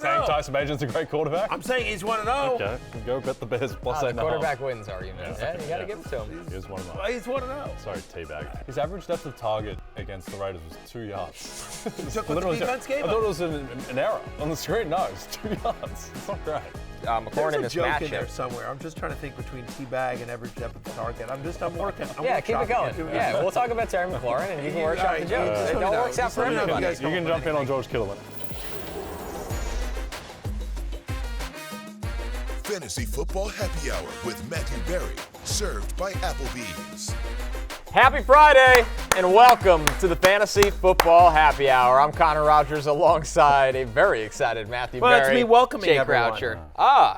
Saying Tyson Bagent's a great quarterback? I'm saying he's 1-0. Okay, go bet the Bears plus The 8.5. quarterback wins argument. Yeah, you got to give it to him. He's 1-0. Well, he's 1-0. Sorry, teabag. His average depth of target against the Raiders was 2 yards. Took what the defense gave I thought it was an error on the screen. No, it's 2 yards. It's not great. McLaurin in There's this a joke matchup. in there somewhere. I'm just trying to think between teabag and average depth of target. I'm working. Yeah, keep it going. Yeah, we'll talk about Terry McLaurin, and you can work out the jokes. It all works out for everybody. You can jump in on George Kittle. Fantasy Football Happy Hour with Matthew Berry, served by Applebee's. Happy Friday, and welcome to the Fantasy Football Happy Hour. I'm Connor Rogers alongside a very excited Matthew Berry. Well, it's me welcoming Jay everyone. Croucher.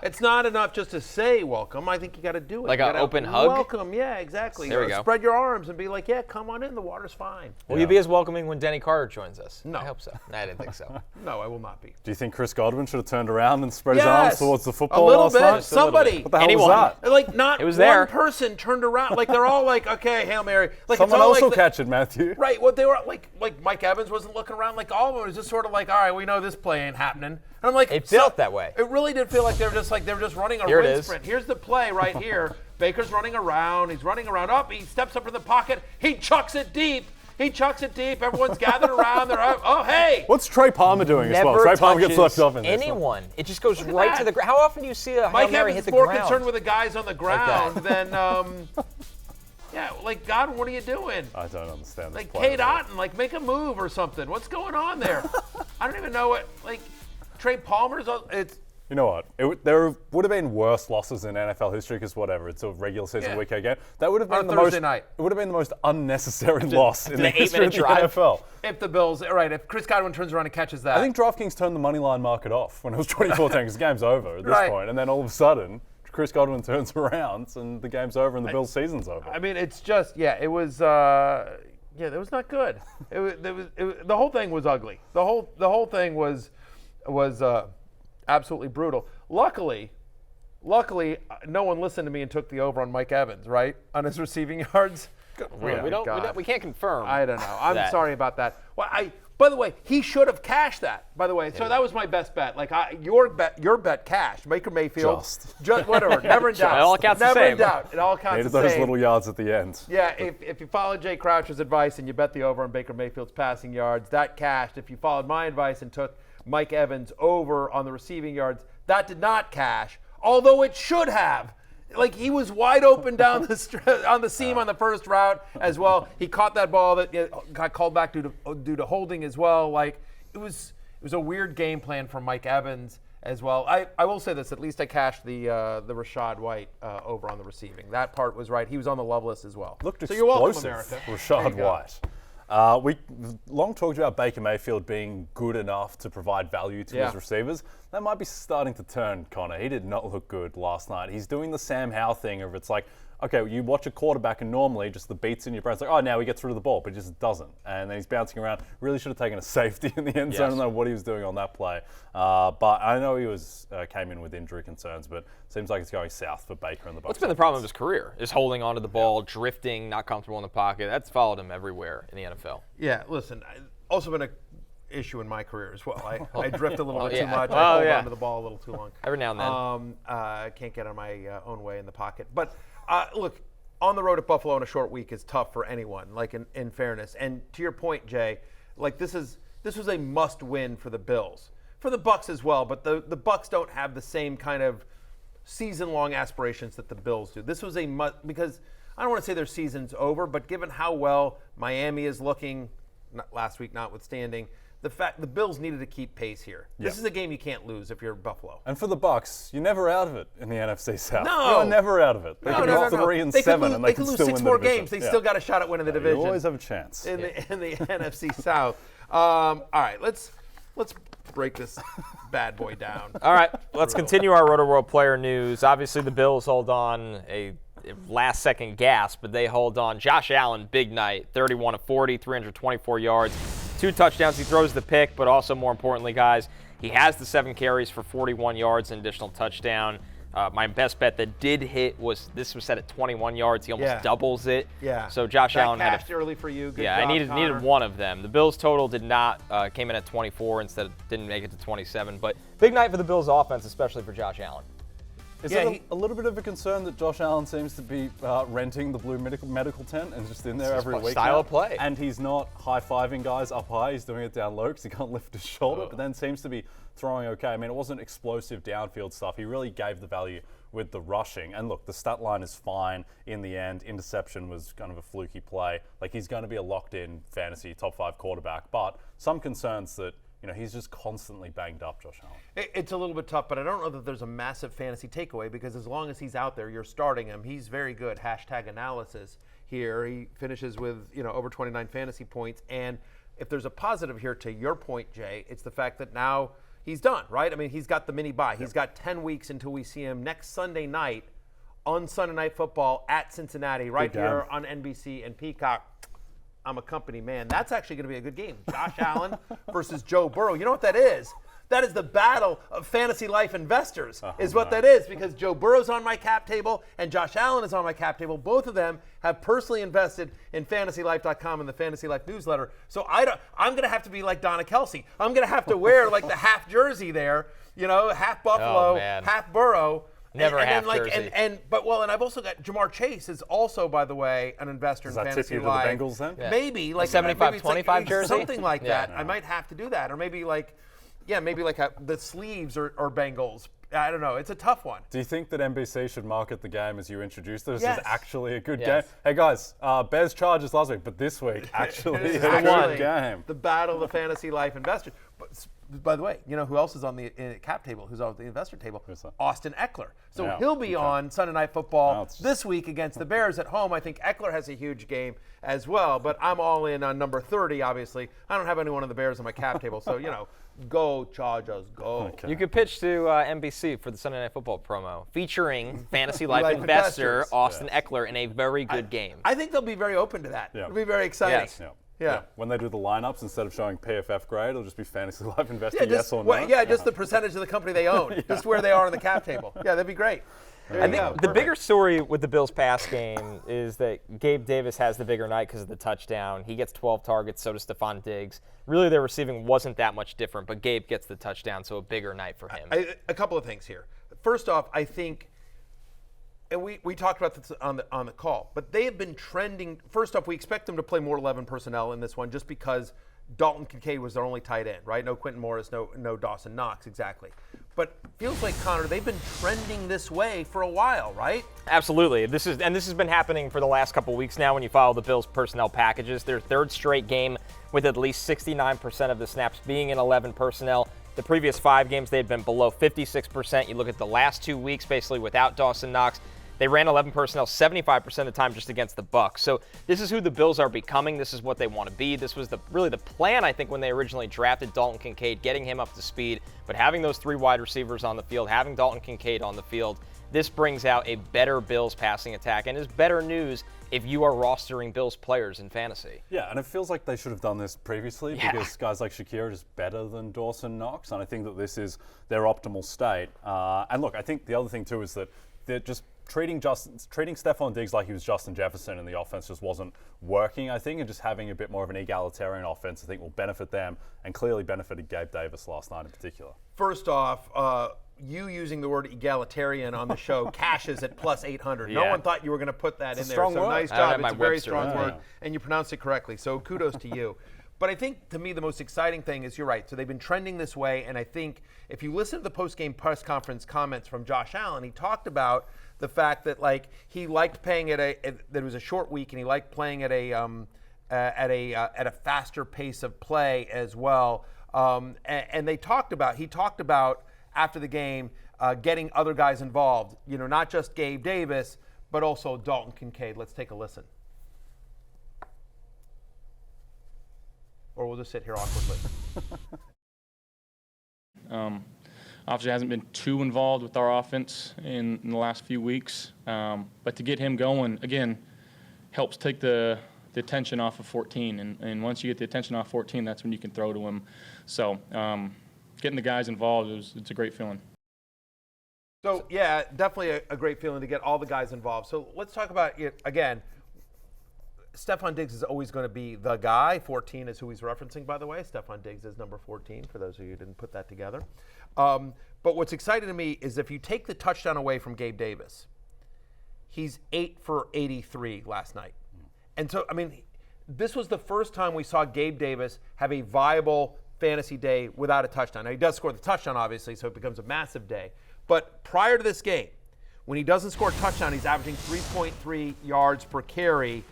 It's not enough just to say welcome. I think you got to do it. Like you an gotta open hug? Welcome, yeah, exactly. There we go. Spread your arms and be like, yeah, come on in. The water's fine. Will you be as welcoming when Denny Carter joins us? No. I hope so. I didn't think so. No, I will not be. Do you think Chris Godwin should have turned around and spread his arms towards the football a little last bit. night? Somebody. What the hell Anyone. was that? Like not It was one there. person turned around. Like they're all like, okay, Hail Mary. Like Someone it's all else will like catch it, Matthew. Right. Well, they were like Mike Evans wasn't looking around. Like all of them was just sort of like, all right, we know this play ain't happening. And I'm like, It felt that way. It really did feel like they were just running a Here it wind is. sprint. Here's the play right here. Baker's running around. He's running around. Up. He steps up in the pocket. He chucks it deep. Everyone's gathered around. They're up. Oh, hey. What's Trey Palmer doing as well? Never Trey Palmer gets touches left off in this one. anyone. It just goes Look at right that. to the ground. How often do you see a Hail Mike Mary Evans hit is the more ground? concerned with the guys on the ground than, yeah, like, God, what are you doing? I don't understand this Like, play Kate at all. Otten, like, make a move or something. What's going on there? I don't even know what, like, Trey Palmer's, it's, You know what? There would have been worse losses in NFL history because whatever, it's a regular season weekend game. That would have been On the Thursday most. night. It would have been the most unnecessary loss in the history of the 8-minute drive. NFL. if the Bills, right, if Chris Godwin turns around and catches that. I think DraftKings turned the money line market off when it was 24-10 because the game's over at this Right. point, and then all of a sudden, Chris Godwin turns around and the game's over and the Bills' season's over. I mean, it's just, it was, that was not good. The whole thing was ugly. The whole thing was absolutely brutal. Luckily, no one listened to me and took the over on Mike Evans, right, on his receiving yards. We can't confirm. I don't know. I'm that. sorry about that. Well, by the way, he should have cashed that. By the way, so that was my best bet. Like your bet cashed. Baker Mayfield, Just. whatever. Never in doubt. It all counts the Never same. in doubt. It all counts Needed the those same. little yards at the end. Yeah, if you followed Jay Croucher's advice and you bet the over on Baker Mayfield's passing yards, that cashed. If you followed my advice and took Mike Evans over on the receiving yards, that did not cash, although it should have. Like, he was wide open down on the seam on the first route as well. He caught that ball that got called back due to holding as well. Like, it was a weird game plan from Mike Evans as well. I will say this, at least I cashed the Rachaad White over on the receiving. That part was right. He was on the love list as well. Looked so you're welcome, explosive, America. Rachaad White. We long talked about Baker Mayfield being good enough to provide value to his receivers. That might be starting to turn, Connor. He did not look good last night. He's doing the Sam Howell thing of it's like, okay, you watch a quarterback and normally just the beats in your brain. It's like, oh, now he gets rid of the ball, but he just doesn't. And then he's bouncing around. Really should have taken a safety in the end zone. I don't know what he was doing on that play. But I know he came in with injury concerns, but seems like it's going south for Baker and the Bucs. What's been the problem of his career? Is holding onto the ball, drifting, not comfortable in the pocket. That's followed him everywhere in the NFL. Yeah, listen, also been an issue in my career as well. I drift a little bit too much. Oh, I hold yeah. onto the ball a little too long. Every now and then. Can't get on my own way in the pocket. But look, on the road at Buffalo in a short week is tough for anyone, like in fairness. And to your point, Jay, like this was a must-win for the Bills. For the Bucs as well, but the Bucs don't have the same kind of season-long aspirations that the Bills do. This was a must, because I don't want to say their season's over, but given how well Miami is looking, last week notwithstanding, the fact the Bills needed to keep pace here. This is a game you can't lose if you're Buffalo. And for the Bucs, you're never out of it in the NFC South. No. You're never out of it. They could be 3-7 and they can lose still 6 win more the division. games. They still got a shot at winning the division. You always have a chance. In the NFC South. All right, let's break this bad boy down. All right, let's continue our Rotoworld player news. Obviously, the Bills hold on a last-second gasp, but they hold on. Josh Allen, big night, 31 of 40, 324 yards, 2 touchdowns. He throws the pick, but also more importantly, guys, he has the 7 carries for 41 yards and additional touchdown. My best bet that did hit was set at 21 yards. He almost doubles it. Yeah. So Josh Allen had cashed early for you. Good job, I needed one of them. The Bills total did not came in at 24 instead didn't make it to 27. But big night for the Bills offense, especially for Josh Allen. Is it a little bit of a concern that Josh Allen seems to be renting the blue medical tent and just in there every week? Style of play. And he's not high-fiving guys up high. He's doing it down low because he can't lift his shoulder, but then seems to be throwing okay. I mean, it wasn't explosive downfield stuff. He really gave the value with the rushing. And look, the stat line is fine in the end. Interception was kind of a fluky play. Like, he's going to be a locked-in fantasy top 5 quarterback. But some concerns that he's just constantly banged up, Josh Allen. It's a little bit tough, but I don't know that there's a massive fantasy takeaway because as long as he's out there, you're starting him. He's very good. #analysis here. He finishes with over 29 fantasy points. And if there's a positive here, to your point, Jay, it's the fact that now he's done, right? I mean, he's got the mini bye. He's got 10 weeks until we see him next Sunday night on Sunday Night Football at Cincinnati, right here on NBC and Peacock. I'm a company man. That's actually going to be a good game. Josh Allen versus Joe Burrow. You know what that is? That is the battle of fantasy life investors, is what that is, because Joe Burrow's on my cap table and Josh Allen is on my cap table. Both of them have personally invested in FantasyLife.com and the Fantasy Life newsletter. So I'm going to have to be like Donna Kelsey. I'm going to have to wear like the half jersey there, half Buffalo, half Burrow. Never and half then, jersey. And I've also got Jamar Chase is also, by the way, an investor in Fantasy Life. Does that tip you to the Bengals then? Yeah. Maybe like 75-25 jersey, something like that. I might have to do that, or maybe like the sleeves or Bengals. I don't know. It's a tough one. Do you think that NBC should market the game as you introduced it? Yes. This is actually a good Yes. game. Hey guys, Bears Chargers last week, but this week actually a good game. The battle of the Fantasy Life investors. But by the way, who else is on the cap table? Who's on the investor table? Austin Ekeler. So he'll be on Sunday Night Football this week against the Bears at home. I think Ekeler has a huge game as well, but I'm all in on number 30, obviously. I don't have anyone of the Bears on my cap table, so, go Chargers, go. Okay. You could pitch to NBC for the Sunday Night Football promo featuring Fantasy Life investor Austin Ekeler in a very good game. I think they'll be very open to that. It'll be very exciting. Yes. Yeah. When they do the lineups, instead of showing PFF grade, it'll just be Fantasy Life investing yes or no. Just the percentage of the company they own, just where they are on the cap table. Yeah, that'd be great. I think the bigger story with the Bills pass game is that Gabe Davis has the bigger night because of the touchdown. He gets 12 targets, so does Stephon Diggs. Really, their receiving wasn't that much different, but Gabe gets the touchdown, so a bigger night for him. A couple of things here. First off, I think, and we talked about this on the call, but they have been trending. First off, we expect them to play more 11 personnel in this one just because Dalton Kincaid was their only tight end, right? No Quentin Morris, no Dawson Knox, exactly. But feels like, Connor, they've been trending this way for a while, right? Absolutely. This has been happening for the last couple weeks now when you follow the Bills' personnel packages. Their third straight game with at least 69% of the snaps being in 11 personnel. The previous 5 games, they had been below 56%. You look at the last 2 weeks, basically without Dawson Knox, they ran 11 personnel 75% of the time just against the Bucs. So this is who the Bills are becoming. This is what they want to be. This was really the plan, I think, when they originally drafted Dalton Kincaid, getting him up to speed. But having those 3 wide receivers on the field, having Dalton Kincaid on the field, this brings out a better Bills passing attack and is better news if you are rostering Bills players in fantasy. Yeah, and it feels like they should have done this previously because guys like Shakir are just better than Dawson Knox, and I think that this is their optimal state. And look, I think the other thing too is that they're just treating Stephon Diggs like he was Justin Jefferson and the offense just wasn't working, I think, and just having a bit more of an egalitarian offense, I think, will benefit them and clearly benefited Gabe Davis last night in particular. First off, you using the word egalitarian on the show cashes at plus 800. No one thought you were going to put that in there. So word. Nice job. It's a very strong word, and you pronounced it correctly. So kudos to you. But I think, to me, the most exciting thing is you're right. So they've been trending this way, and I think if you listen to the post-game press conference comments from Josh Allen, he talked about the fact that he liked playing that it was a short week, and he liked playing at a faster pace of play as well. And he talked about after the game getting other guys involved. Not just Gabe Davis, but also Dalton Kincaid. Let's take a listen. Or we'll just sit here awkwardly. Obviously hasn't been too involved with our offense in the last few weeks. But to get him going, again, helps take the attention off of 14. And once you get the attention off 14, that's when you can throw to him. So getting the guys involved, it's a great feeling. So, yeah, definitely a great feeling to get all the guys involved. So let's talk about it again. Stephon Diggs is always going to be the guy. 14 is who he's referencing, by the way. Stephon Diggs is number 14, for those of you who didn't put that together. But what's exciting to me is if you take the touchdown away from Gabe Davis, he's 8 for 83 last night. And so, I mean, this was the first time we saw Gabe Davis have a viable fantasy day without a touchdown. Now, he does score the touchdown, obviously, so it becomes a massive day. But prior to this game, when he doesn't score a touchdown, he's averaging 3.3 yards per carry.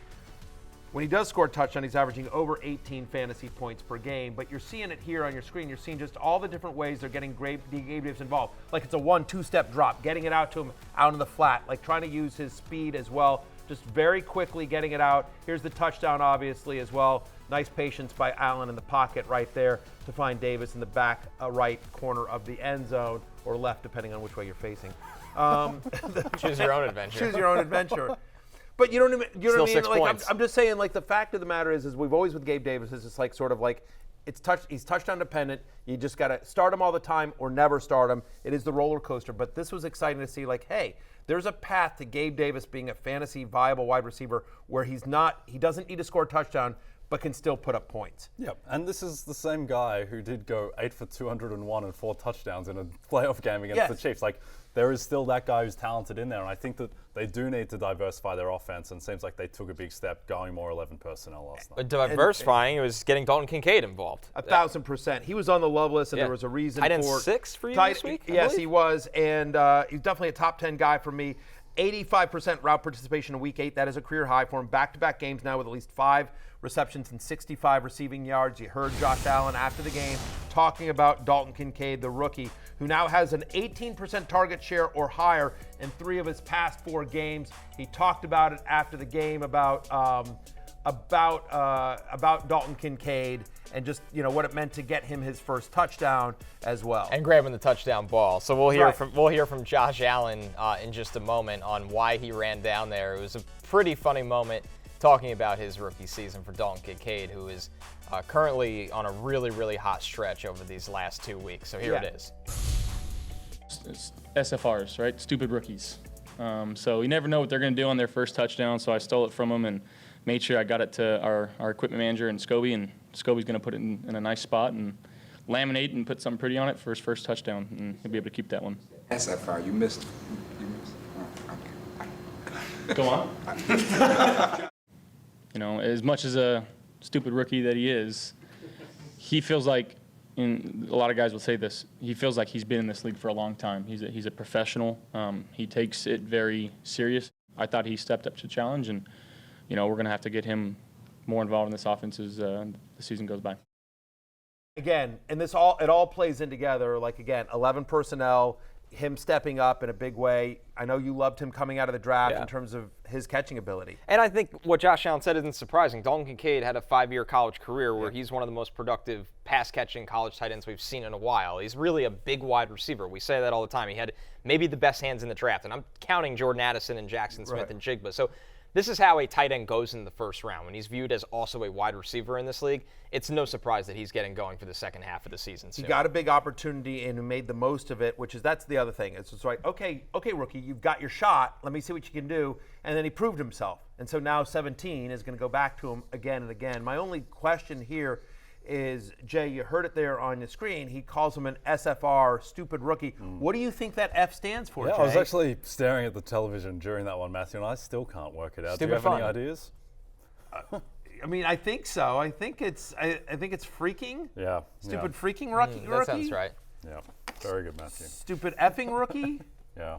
When he does score a touchdown, he's averaging over 18 fantasy points per game. But you're seeing it here on your screen. You're seeing just all the different ways they're getting Gabe Davis involved. Like it's a 1-2 drop, getting it out to him out in the flat, like trying to use his speed as well, just very quickly getting it out. Here's the touchdown, obviously, as well. Nice patience by Allen in the pocket right there to find Davis in the back right corner of the end zone, or left, depending on which way you're facing. Choose your own adventure. Choose your own adventure. But you know what I mean? Still 6 Like points. I'm just saying, like the fact of the matter is we've always with Gabe Davis is just like sort of like he's touchdown dependent. You just got to start him all the time or never start him. It is the roller coaster. But this was exciting to see. Like, hey, there's a path to Gabe Davis being a fantasy viable wide receiver where he doesn't need to score a touchdown, but can still put up points. Yep, and this is the same guy who did go 8 for 201 and 4 touchdowns in a playoff game against the Chiefs. Like, there is still that guy who's talented in there, and I think that they do need to diversify their offense, and it seems like they took a big step going more 11 personnel last night. Diversifying, it was getting Dalton Kincaid involved. 1,000%. He was on the love list, and there was a reason tight end for 6 for you this week? Yes, he was, and he's definitely a top 10 guy for me. 85% route participation in Week 8. That is a career high for him. Back-to-back games now with at least 5 receptions and 65 receiving yards. You heard Josh Allen after the game talking about Dalton Kincaid, the rookie, who now has an 18% target share or higher in 3 of his past 4 games. He talked about it after the game about Dalton Kincaid and just what it meant to get him his first touchdown as well. And grabbing the touchdown ball. So we'll hear from Josh Allen in just a moment on why he ran down there. It was a pretty funny moment talking about his rookie season for Dalton Kincaid, who is currently on a really, really hot stretch over these last 2 weeks. So here it is. It's SFRs, right? Stupid rookies. So you never know what they're going to do on their first touchdown. So I stole it from him and made sure I got it to our equipment manager and Scobie, and Scobie's going to put it in a nice spot and laminate and put something pretty on it for his first touchdown, and he'll be able to keep that one. SFR, you missed. Go on. As much as a stupid rookie that he is, he feels like, and a lot of guys will say this, he feels like he's been in this league for a long time. He's a professional. He takes it very serious. I thought he stepped up to the challenge, and we're going to have to get him more involved in this offense as the season goes by. Again, and it all plays in together. Like, again, 11 personnel, him stepping up in a big way. I know you loved him coming out of the draft in terms of his catching ability. And I think what Josh Allen said isn't surprising. Dalton Kincaid had a 5-year college career where he's one of the most productive pass-catching college tight ends we've seen in a while. He's really a big wide receiver. We say that all the time. He had maybe the best hands in the draft, and I'm counting Jordan Addison and Jackson Smith and Jigba. So this is how a tight end goes in the first round. When he's viewed as also a wide receiver in this league, it's no surprise that he's getting going for the second half of the season soon. He got a big opportunity and made the most of it, that's the other thing. It's just like, okay, rookie, you've got your shot. Let me see what you can do. And then he proved himself. And so now 17 is going to go back to him again and again. My only question here is, Jay, you heard it there on the screen. He calls him an SFR, stupid rookie. What do you think that F stands for, Jay? I was actually staring at the television during that one, Matthew, and I still can't work it out. Do you have any ideas? I mean, I think so. I think it's freaking. Yeah. Stupid freaking rookie. That sounds right. Yeah. Very good, Matthew. Stupid effing rookie. Yeah.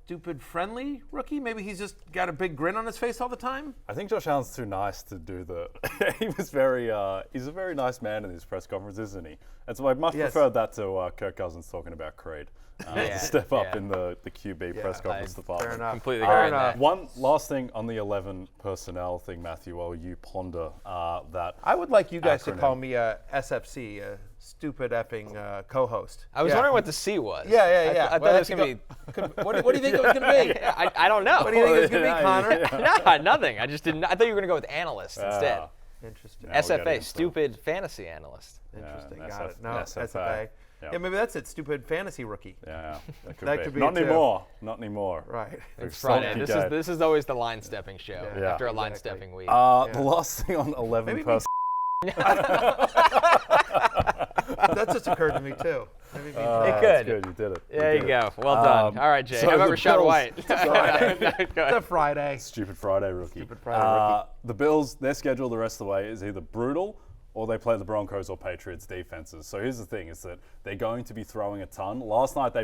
Stupid friendly rookie. Maybe he's just got a big grin on his face all the time. I think Josh Allen's too nice to do the. He's a very nice man in these press conferences, isn't he? And so I much preferred that to Kirk Cousins talking about Creed. To step up in the QB press conference department. Fair enough. Completely agree. One last thing on the 11 personnel thing, Matthew, while you ponder that. I would like you guys acronym. to call me a SFC, a stupid effing co-host. I was wondering what the C was. Yeah. I thought it was going to be. What do you think it was going to be? I don't know. What do you think it was going to be, Connor? No, nothing. I just didn't. I thought you were going to go with analyst instead. Interesting. SFA, stupid fantasy analyst. Interesting. Yeah, Got it. No, SFA. SFA. Yeah, maybe that's it. Stupid fantasy rookie. Yeah, that could That be. could be Not it, too. anymore. Not anymore. Right. It's Dalton Friday. Kincaid. This is always the line stepping show Yeah, after a line exactly. stepping week. The last thing on 11 Maybe person. That just occurred to me too. Maybe It That's could. good. You did it. There you go. Well done. All right, Jay. so How about the Rachaad Bills- White? It's a Friday. Stupid Friday rookie. Stupid Friday rookie. The Bills, their schedule the rest of the way is either brutal or they play the Broncos or Patriots defenses. So here's the thing, is that they're going to be throwing a ton. Last night,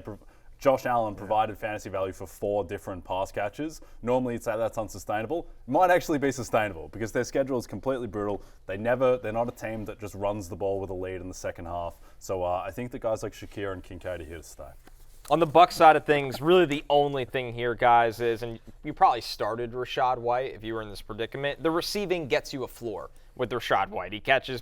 Josh Allen provided fantasy value for 4 different pass catches. Normally, you'd say that's unsustainable. It might actually be sustainable because their schedule is completely brutal. They're not a team that just runs the ball with a lead in the second half. So I think that guys like Shakir and Kincaid are here to stay. On the Bucs side of things, really the only thing here, guys, is, and you probably started Rachaad White if you were in this predicament, the receiving gets you a floor with Rachaad White. He catches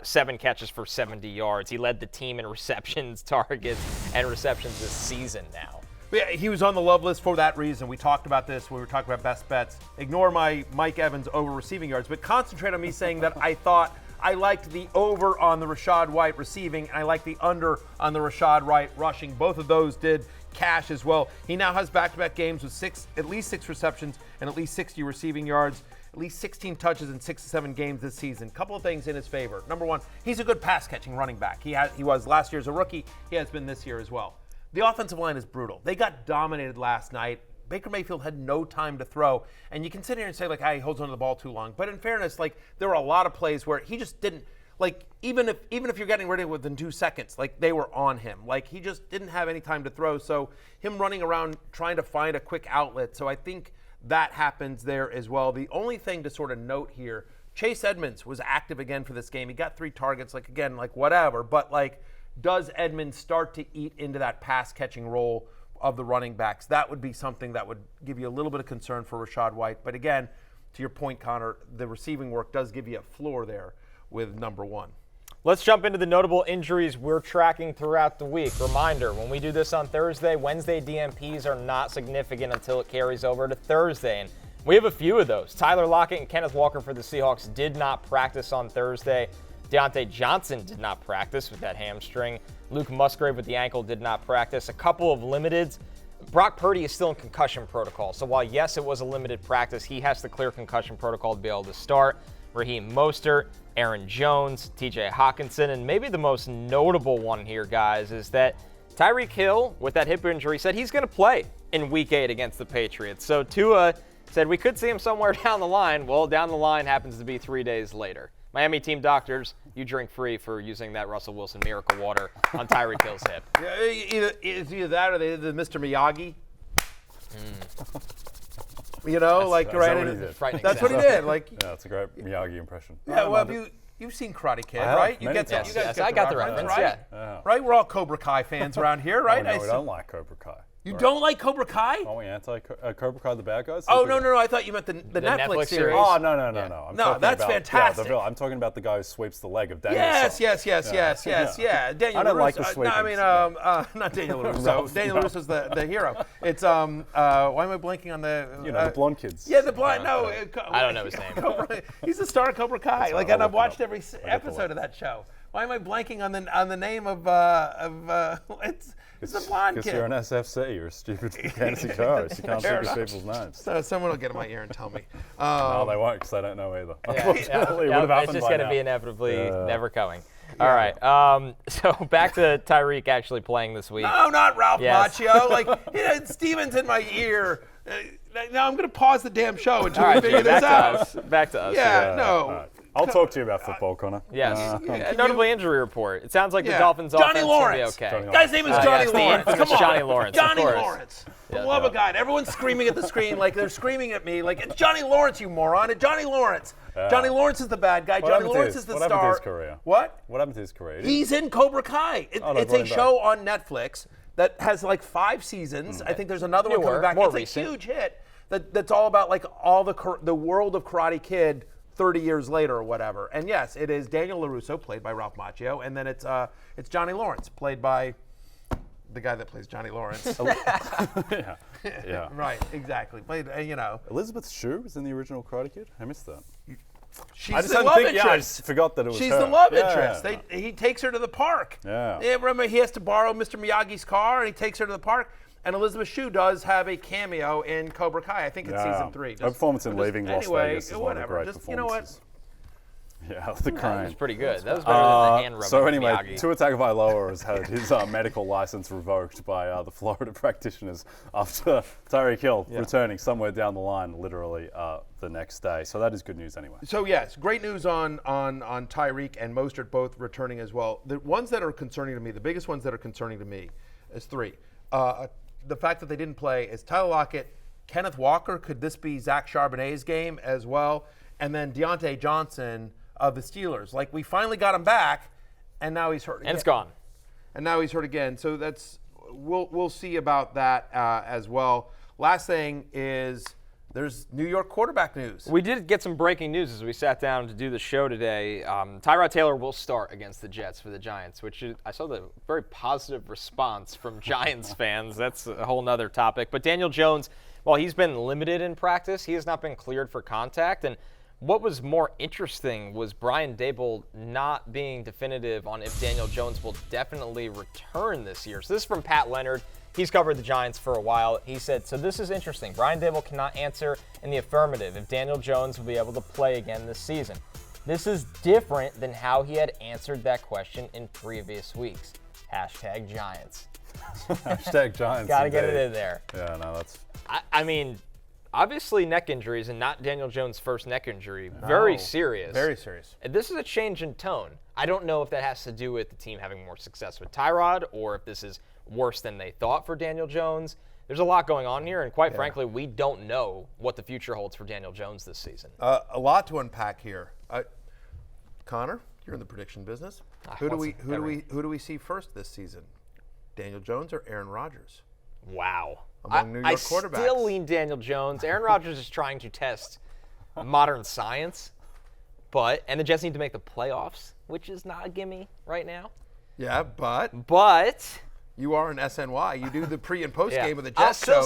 7 catches for 70 yards. He led the team in receptions, targets, and receptions this season now. Yeah, he was on the love list for that reason. We talked about this when we were talking about best bets. Ignore my Mike Evans over receiving yards, but concentrate on me saying that I thought I liked the over on the Rachaad White receiving, and I liked the under on the Rachaad White rushing. Both of those did cash as well. He now has back-to-back games with at least 6 receptions and at least 60 receiving yards, at least 16 touches in 6 to 7 games this season. Couple of things in his favor. Number one, he's a good pass-catching running back. He was last year as a rookie. He has been this year as well. The offensive line is brutal. They got dominated last night. Baker Mayfield had no time to throw, and you can sit here and say, like, hey, he holds onto the ball too long. But in fairness, like, there were a lot of plays where he just didn't, like, even if you're getting ready within 2 seconds, like, they were on him. Like, he just didn't have any time to throw. So him running around trying to find a quick outlet. So I think that happens there as well. The only thing to sort of note here, Chase Edmonds was active again for this game. He got 3 targets, like, again, like, whatever. But, like, does Edmonds start to eat into that pass-catching role of the running backs? That would be something that would give you a little bit of concern for Rachaad White. But again, to your point, Connor, the receiving work does give you a floor there with number 1. Let's jump into the notable injuries we're tracking throughout the week. Reminder, when we do this on Thursday, Wednesday DMPs are not significant until it carries over to Thursday. And we have a few of those. Tyler Lockett and Kenneth Walker for the Seahawks did not practice on Thursday. Deontay Johnson did not practice with that hamstring. Luke Musgrave with the ankle did not practice. A couple of limiteds. Brock Purdy is still in concussion protocol. So while, yes, it was a limited practice, he has to clear concussion protocol to be able to start. Raheem Mostert, Aaron Jones, TJ Hawkinson, and maybe the most notable one here, guys, is that Tyreek Hill, with that hip injury, said he's going to play in Week 8 against the Patriots. So Tua said we could see him somewhere down the line. Well, down the line happens to be 3 days later. Miami team doctors, you drink free for using that Russell Wilson miracle water on Tyreek Hill's hip. Yeah, it's either that or they did the Mr. Miyagi. You know, That's right? what he did. Frightening That's what he sound. did. Like, Yeah, that's a great Miyagi impression. yeah. Well, you've seen Karate Kid, I have, right? many times. You guys Yes, get I got the reference, reference, right? yeah. Right? We're all Cobra Kai fans around here, right? Oh, no, we don't like Cobra Kai. You don't like Cobra Kai? Aren't we anti-Cobra Kai, the bad guys? Oh, no. I thought you meant the Netflix Netflix series. series. Oh, no. I'm No, talking that's about, fantastic. Yeah, I'm talking about the guy who sweeps the leg of Daniel. Yes. Yeah. Daniel I don't like the LaRusso. No, I mean, sweepings, not Daniel LaRusso. Daniel LaRusso's the hero. It's why am I blanking on the? the blonde kids. Yeah, the blonde. No, I don't know his name. He's the star of Cobra Kai. That's Like, right, and I'll I've look it watched up. every it episode up. of that show. Why am I blanking on the name of it's the blonde Because kid. you're an SFC, you're a stupid fantasy co-host. You can't Fair think of enough. people's names. So someone will get in my ear and tell me. No, they won't because they don't know either. Yeah, Unfortunately, it would have it's happened just by going to now. be inevitably never coming. All right. So back to Tyreek actually playing this week. No, not Ralph Yes. Macchio. Like, Steven's in my ear. Now I'm going to pause the damn show until All we right, figure Jay, this back out. to us. Back to us. Yeah, no. All right. I'll talk to you about football, Connor. Yes. Can Notably injury report. It sounds like the Yeah. Dolphins' Johnny offense Lawrence. will be okay. Johnny Guy's name is Johnny yes, the Lawrence. infamous Come on. Johnny Lawrence, of Johnny course. Lawrence. For the love of God. Everyone's screaming at the screen like they're screaming at me. Like, it's Johnny Lawrence, you moron. It's Johnny Lawrence. Johnny Lawrence is the bad guy. What Johnny happened to Lawrence his- is the what happened to star. his career? What? What happened to his career? He's in Cobra Kai. Oh, no, It's brought a him back. show on Netflix that has like 5 seasons. I think there's another one Newer, coming back. more It's recent. a huge hit that's all about like all the world of Karate Kid 30 years later or whatever. And yes, it is Daniel LaRusso, played by Ralph Macchio, and then it's Johnny Lawrence, played by the guy that plays Johnny Lawrence. Yeah. Right, exactly. Played, Elizabeth Shue was in the original Karate Kid. I missed that. She's the love interest. I just forgot that it was She's her. the love interest. He takes her to the park. Yeah. Remember, he has to borrow Mr. Miyagi's car, and he takes her to the park. And Elizabeth Shue does have a cameo in Cobra Kai. I think it's season 3. Her performance in Leaving Las Vegas is one of the great just, performances. You know what? Yeah, the crane. That was pretty good. That was better than the hand rubbing. So anyway, Miyagi. Tua Tagovailoa has had his medical license revoked by the Florida practitioners after Tyreek Hill returning somewhere down the line, literally the next day. So that is good news anyway. So yes, great news on Tyreek and Mostert both returning as well. The ones that are concerning to me, the biggest ones that are concerning to me, is 3. The fact that they didn't play is Tyler Lockett, Kenneth Walker. Could this be Zach Charbonnet's game as well? And then Deontay Johnson of the Steelers. Like, we finally got him back, and now he's hurt again. And it's gone. And now he's hurt again. So we'll see about that as well. Last thing is there's New York quarterback news. We did get some breaking news as we sat down to do the show today. Tyrod Taylor will start against the Jets for the Giants, which I saw the very positive response from Giants fans. That's a whole nother topic. But Daniel Jones, while he's been limited in practice, he has not been cleared for contact. And what was more interesting was Brian Daboll not being definitive on if Daniel Jones will definitely return this year. So this is from Pat Leonard. He's covered the Giants for a while. He said, so this is interesting. Brian Daboll cannot answer in the affirmative if Daniel Jones will be able to play again this season. This is different than how he had answered that question in previous weeks. Hashtag Giants. Hashtag Giants. Got to get it in there. Yeah, no, that's... I mean, obviously neck injuries, and not Daniel Jones' first neck injury. Very serious. Very serious. And this is a change in tone. I don't know if that has to do with the team having more success with Tyrod or if this is worse than they thought for Daniel Jones. There's a lot going on here, and quite frankly, we don't know what the future holds for Daniel Jones this season. A lot to unpack here. Connor, you're in the prediction business. Who do we see first this season? Daniel Jones or Aaron Rodgers? Wow. Among New York quarterbacks. I still lean Daniel Jones. Aaron Rodgers is trying to test modern science, and the Jets need to make the playoffs, which is not a gimme right now. Yeah, but you are an SNY. You do the pre and post game of the Jets show.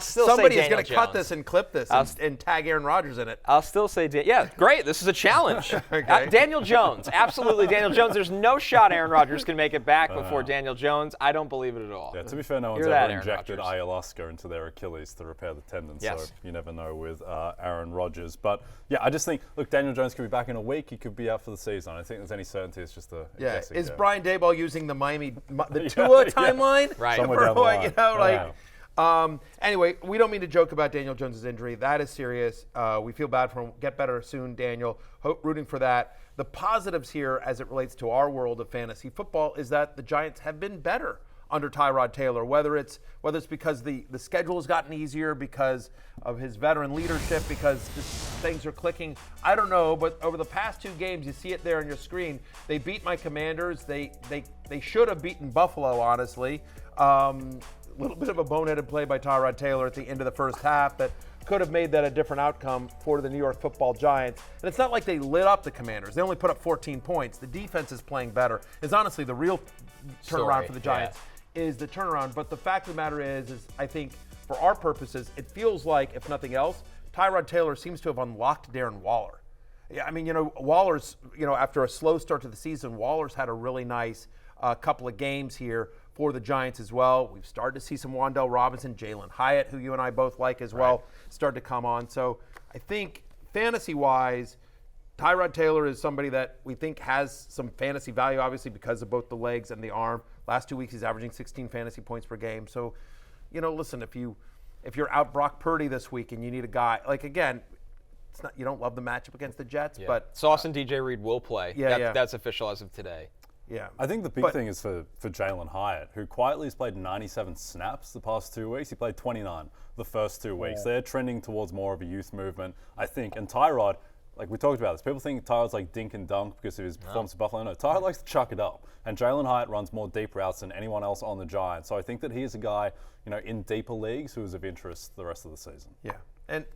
Somebody is going to cut this and clip this and tag Aaron Rodgers in it. I'll still say, great. This is a challenge. Okay. Daniel Jones, absolutely Daniel Jones. There's no shot Aaron Rodgers can make it back before Daniel Jones. I don't believe it at all. Yeah, to be fair, no one's ever injected ayahuasca into their Achilles to repair the tendon, so you never know with Aaron Rodgers. But yeah, I just think, look, Daniel Jones could be back in a week. He could be out for the season. I don't think there's any certainty. It's just a guessing. Is Brian Daboll using the Tua timeline? Right. Somewhere down the line. You know, anyway, we don't mean to joke about Daniel Jones' injury. That is serious. We feel bad for him. Get better soon, Daniel. Rooting for that. The positives here as it relates to our world of fantasy football is that the Giants have been better under Tyrod Taylor, whether it's because the schedule has gotten easier, because of his veteran leadership, because things are clicking. I don't know, but over the past 2 games, you see it there on your screen. They beat my Commanders. They should have beaten Buffalo, honestly. A little bit of a boneheaded play by Tyrod Taylor at the end of the first half that could have made that a different outcome for the New York Football Giants. And it's not like they lit up the Commanders. They only put up 14 points. The defense is playing better. It's honestly the real turnaround for the Giants. Is the turnaround. But the fact of the matter is I think for our purposes, it feels like, if nothing else, Tyrod Taylor seems to have unlocked Darren Waller. Yeah, I mean, Waller's, after a slow start to the season, Waller's had a really nice couple of games here for the Giants as well. We've started to see some Wan'Dale Robinson, Jalen Hyatt, who you and I both like as well, start to come on. So I think fantasy-wise, Tyrod Taylor is somebody that we think has some fantasy value, obviously, because of both the legs and the arm. Last 2 weeks, he's averaging 16 fantasy points per game. So, listen, if you're out Brock Purdy this week and you need a guy, like, again, it's not, you don't love the matchup against the Jets, but Sauce and DJ Reed will play. That's official as of today. Yeah, I think the big thing is for Jalen Hyatt, who quietly has played 97 snaps the past 2 weeks. He played 29 the first 2 weeks. They're trending towards more of a youth movement, I think. And Tyrod, like we talked about this, people think Tyrod's like dink and dunk because of his performance at Buffalo. No, Tyrod likes to chuck it up. And Jalen Hyatt runs more deep routes than anyone else on the Giants. So I think that he is a guy, in deeper leagues who is of interest the rest of the season. Yeah.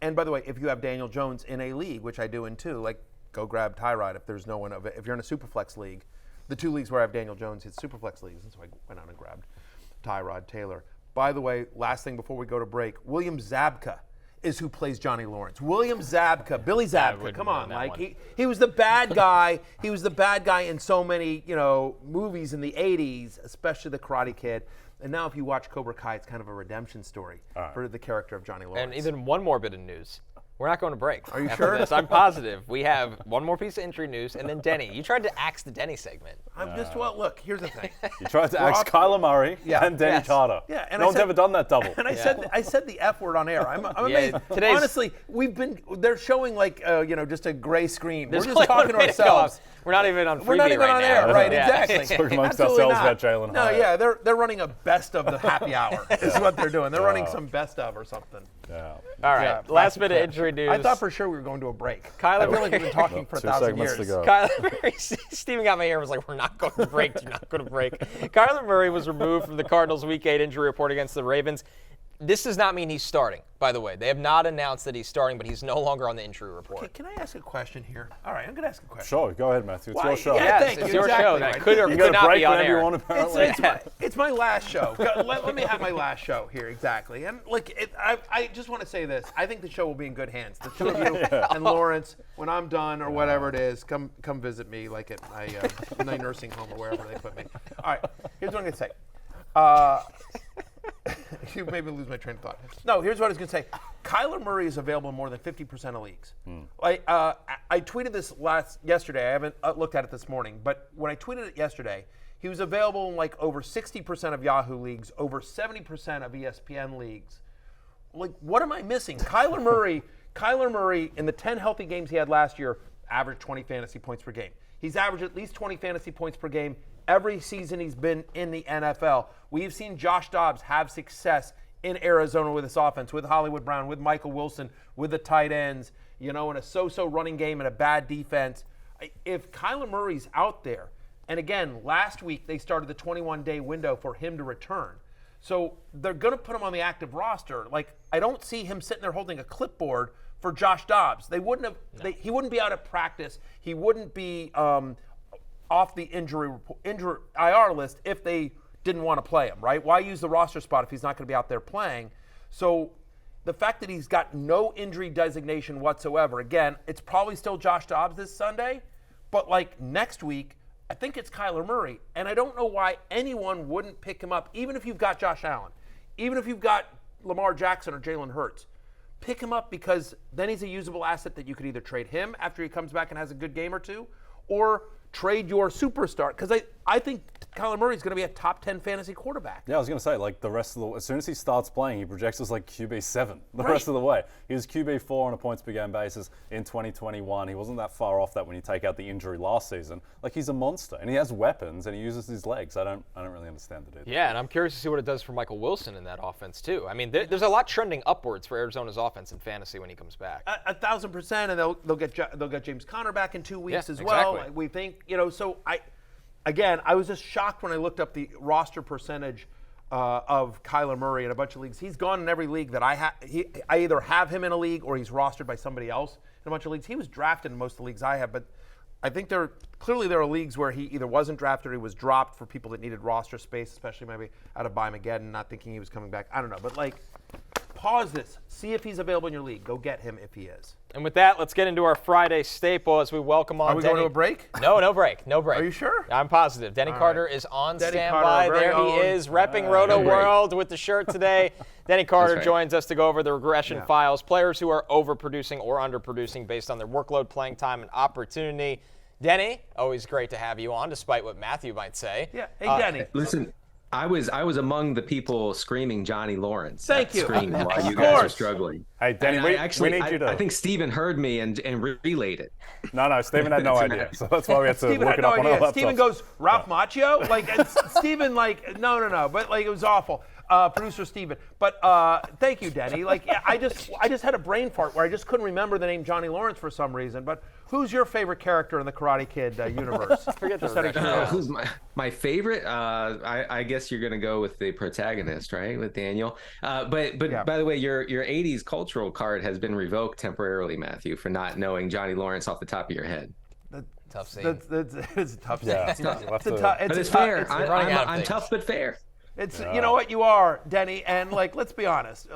And by the way, if you have Daniel Jones in a league, which I do in 2, like, go grab Tyrod if there's no one of it. If you're in a Superflex league, the 2 leagues where I have Daniel Jones, it's Superflex leagues, and so I went out and grabbed Tyrod Taylor. By the way, last thing before we go to break, William Zabka is who plays Johnny Lawrence. William Zabka, Billy Zabka. wouldn't Come know on, that like one. he was the bad guy. He was the bad guy in so many movies in the '80s, especially The Karate Kid. And now, if you watch Cobra Kai, it's kind of a redemption story for the character of Johnny Lawrence. And even one more bit of news. We're not going to break. Are you after sure? This. I'm positive. We have one more piece of injury news, and then Denny. You tried to axe the Denny segment. Look, here's the thing. You tried to axe Kyler Murray and Denny Carter. Yeah, and no one's ever done that double. And I said the F word on air. I'm amazed. Honestly, they're showing just a gray screen. We're just talking to ourselves. We're not even on freebie We're not even on air, right? Exactly. Talking amongst Absolutely ourselves not. about Jalen No, Hyatt. yeah, they're running a best of the happy hour. Is what they're doing. They're running some best of or something. Yeah. All right, last bit of injury news. I thought for sure we were going to a break. Kyler I feel like we've been talking for 1,000 years. To go. Kyler Murray, Steven got my ear and was like, we're not going to break. You're not going to break. Kyler Murray was removed from the Cardinals' Week 8 injury report against the Ravens. This does not mean he's starting, by the way. They have not announced that he's starting, but he's no longer on the injury report. Okay, can I ask a question here? All right, I'm going to ask a question. Sure, go ahead, Matthew. It's Why- your show. yeah, Yes, thank it's you. your Exactly show. That right. could or You could got not a break be on whenever you air. want, apparently. It's my last show. Let me have my last show here, exactly. And I just want to say this. I think the show will be in good hands. The two of you and Lawrence, when I'm done or whatever it is, come visit me like at my nursing home or wherever they put me. All right, here's what I'm going to say. You made me lose my train of thought. No, here's what I was going to say. Kyler Murray is available in more than 50% of leagues. I tweeted this yesterday. I haven't looked at it this morning, but when I tweeted it yesterday, he was available in like over 60% of Yahoo leagues, over 70% of ESPN leagues. Like, what am I missing? Kyler Murray, in the 10 healthy games he had last year, averaged 20 fantasy points per game. He's averaged at least 20 fantasy points per game every season he's been in the NFL. We've seen Josh Dobbs have success in Arizona with this offense, with Hollywood Brown, with Michael Wilson, with the tight ends, in a so-so running game and a bad defense. If Kyler Murray's out there, and again, last week they started the 21-day window for him to return. So they're going to put him on the active roster. Like, I don't see him sitting there holding a clipboard for Josh Dobbs. They wouldn't have. He wouldn't be out of practice. He wouldn't be off the injury IR list if they didn't want to play him, right? Why use the roster spot if he's not going to be out there playing? So the fact that he's got no injury designation whatsoever, again, it's probably still Josh Dobbs this Sunday, but like next week, I think it's Kyler Murray. And I don't know why anyone wouldn't pick him up, even if you've got Josh Allen, even if you've got Lamar Jackson or Jalen Hurts. Pick him up because then he's a usable asset that you could either trade him after he comes back and has a good game or two, or trade your superstar. Because I think Kyler Murray is going to be a top 10 fantasy quarterback. Yeah, I was going to say, like, as soon as he starts playing, he projects as like QB7 the rest of the way. He was QB4 on a points per game basis in 2021. He wasn't that far off that when you take out the injury last season. Like, he's a monster, and he has weapons, and he uses his legs. I don't really understand the dude. Yeah, and I'm curious to see what it does for Michael Wilson in that offense, too. I mean, there's a lot trending upwards for Arizona's offense in fantasy when he comes back. 1,000%, and they'll get James Conner back in 2 weeks as exactly. well. We think, so I was just shocked when I looked up the roster percentage of Kyler Murray in a bunch of leagues. He's gone in every league that I either have him in a league or he's rostered by somebody else in a bunch of leagues. He was drafted in most of the leagues I have, but I think there are leagues where he either wasn't drafted or he was dropped for people that needed roster space, especially maybe out of Buy-Mageddon, not thinking he was coming back. I don't know, but pause this. See if he's available in your league. Go get him if he is. And with that, let's get into our Friday staple as we welcome on Are we Denny. going to a break? No break. Are you sure? I'm positive. Denny Carter is on standby. Carter, There he is, repping Rotoworld with the shirt today. Denny Carter joins us to go over the regression files, players who are overproducing or underproducing based on their workload, playing time, and opportunity. Denny, always great to have you on, despite what Matthew might say. Yeah. Hey, Denny. Listen, I was among the people screaming Johnny Lawrence. Thank you. Scream while you Of guys are course. struggling. Hey, Denny, And we need you to. I think Steven heard me and relayed it. No, Stephen had no idea, so that's why we had to Steven look had it no up on our idea. laptops. Steven goes, Ralph Macchio? Steven, no. But, it was awful. Producer Steven. But thank you, Denny. I just had a brain fart where I just couldn't remember the name Johnny Lawrence for some reason. But who's your favorite character in the Karate Kid universe? Forget the Who's my favorite? I guess you're going to go with the protagonist, right, with Daniel. But by the way, your 80s cultural card has been revoked temporarily, Matthew, for not knowing Johnny Lawrence off the top of your head. Tough scene. It's a tough scene. Yeah, But it's fair. running out of I'm things. tough but fair. You know what you are, Denny, and let's be honest.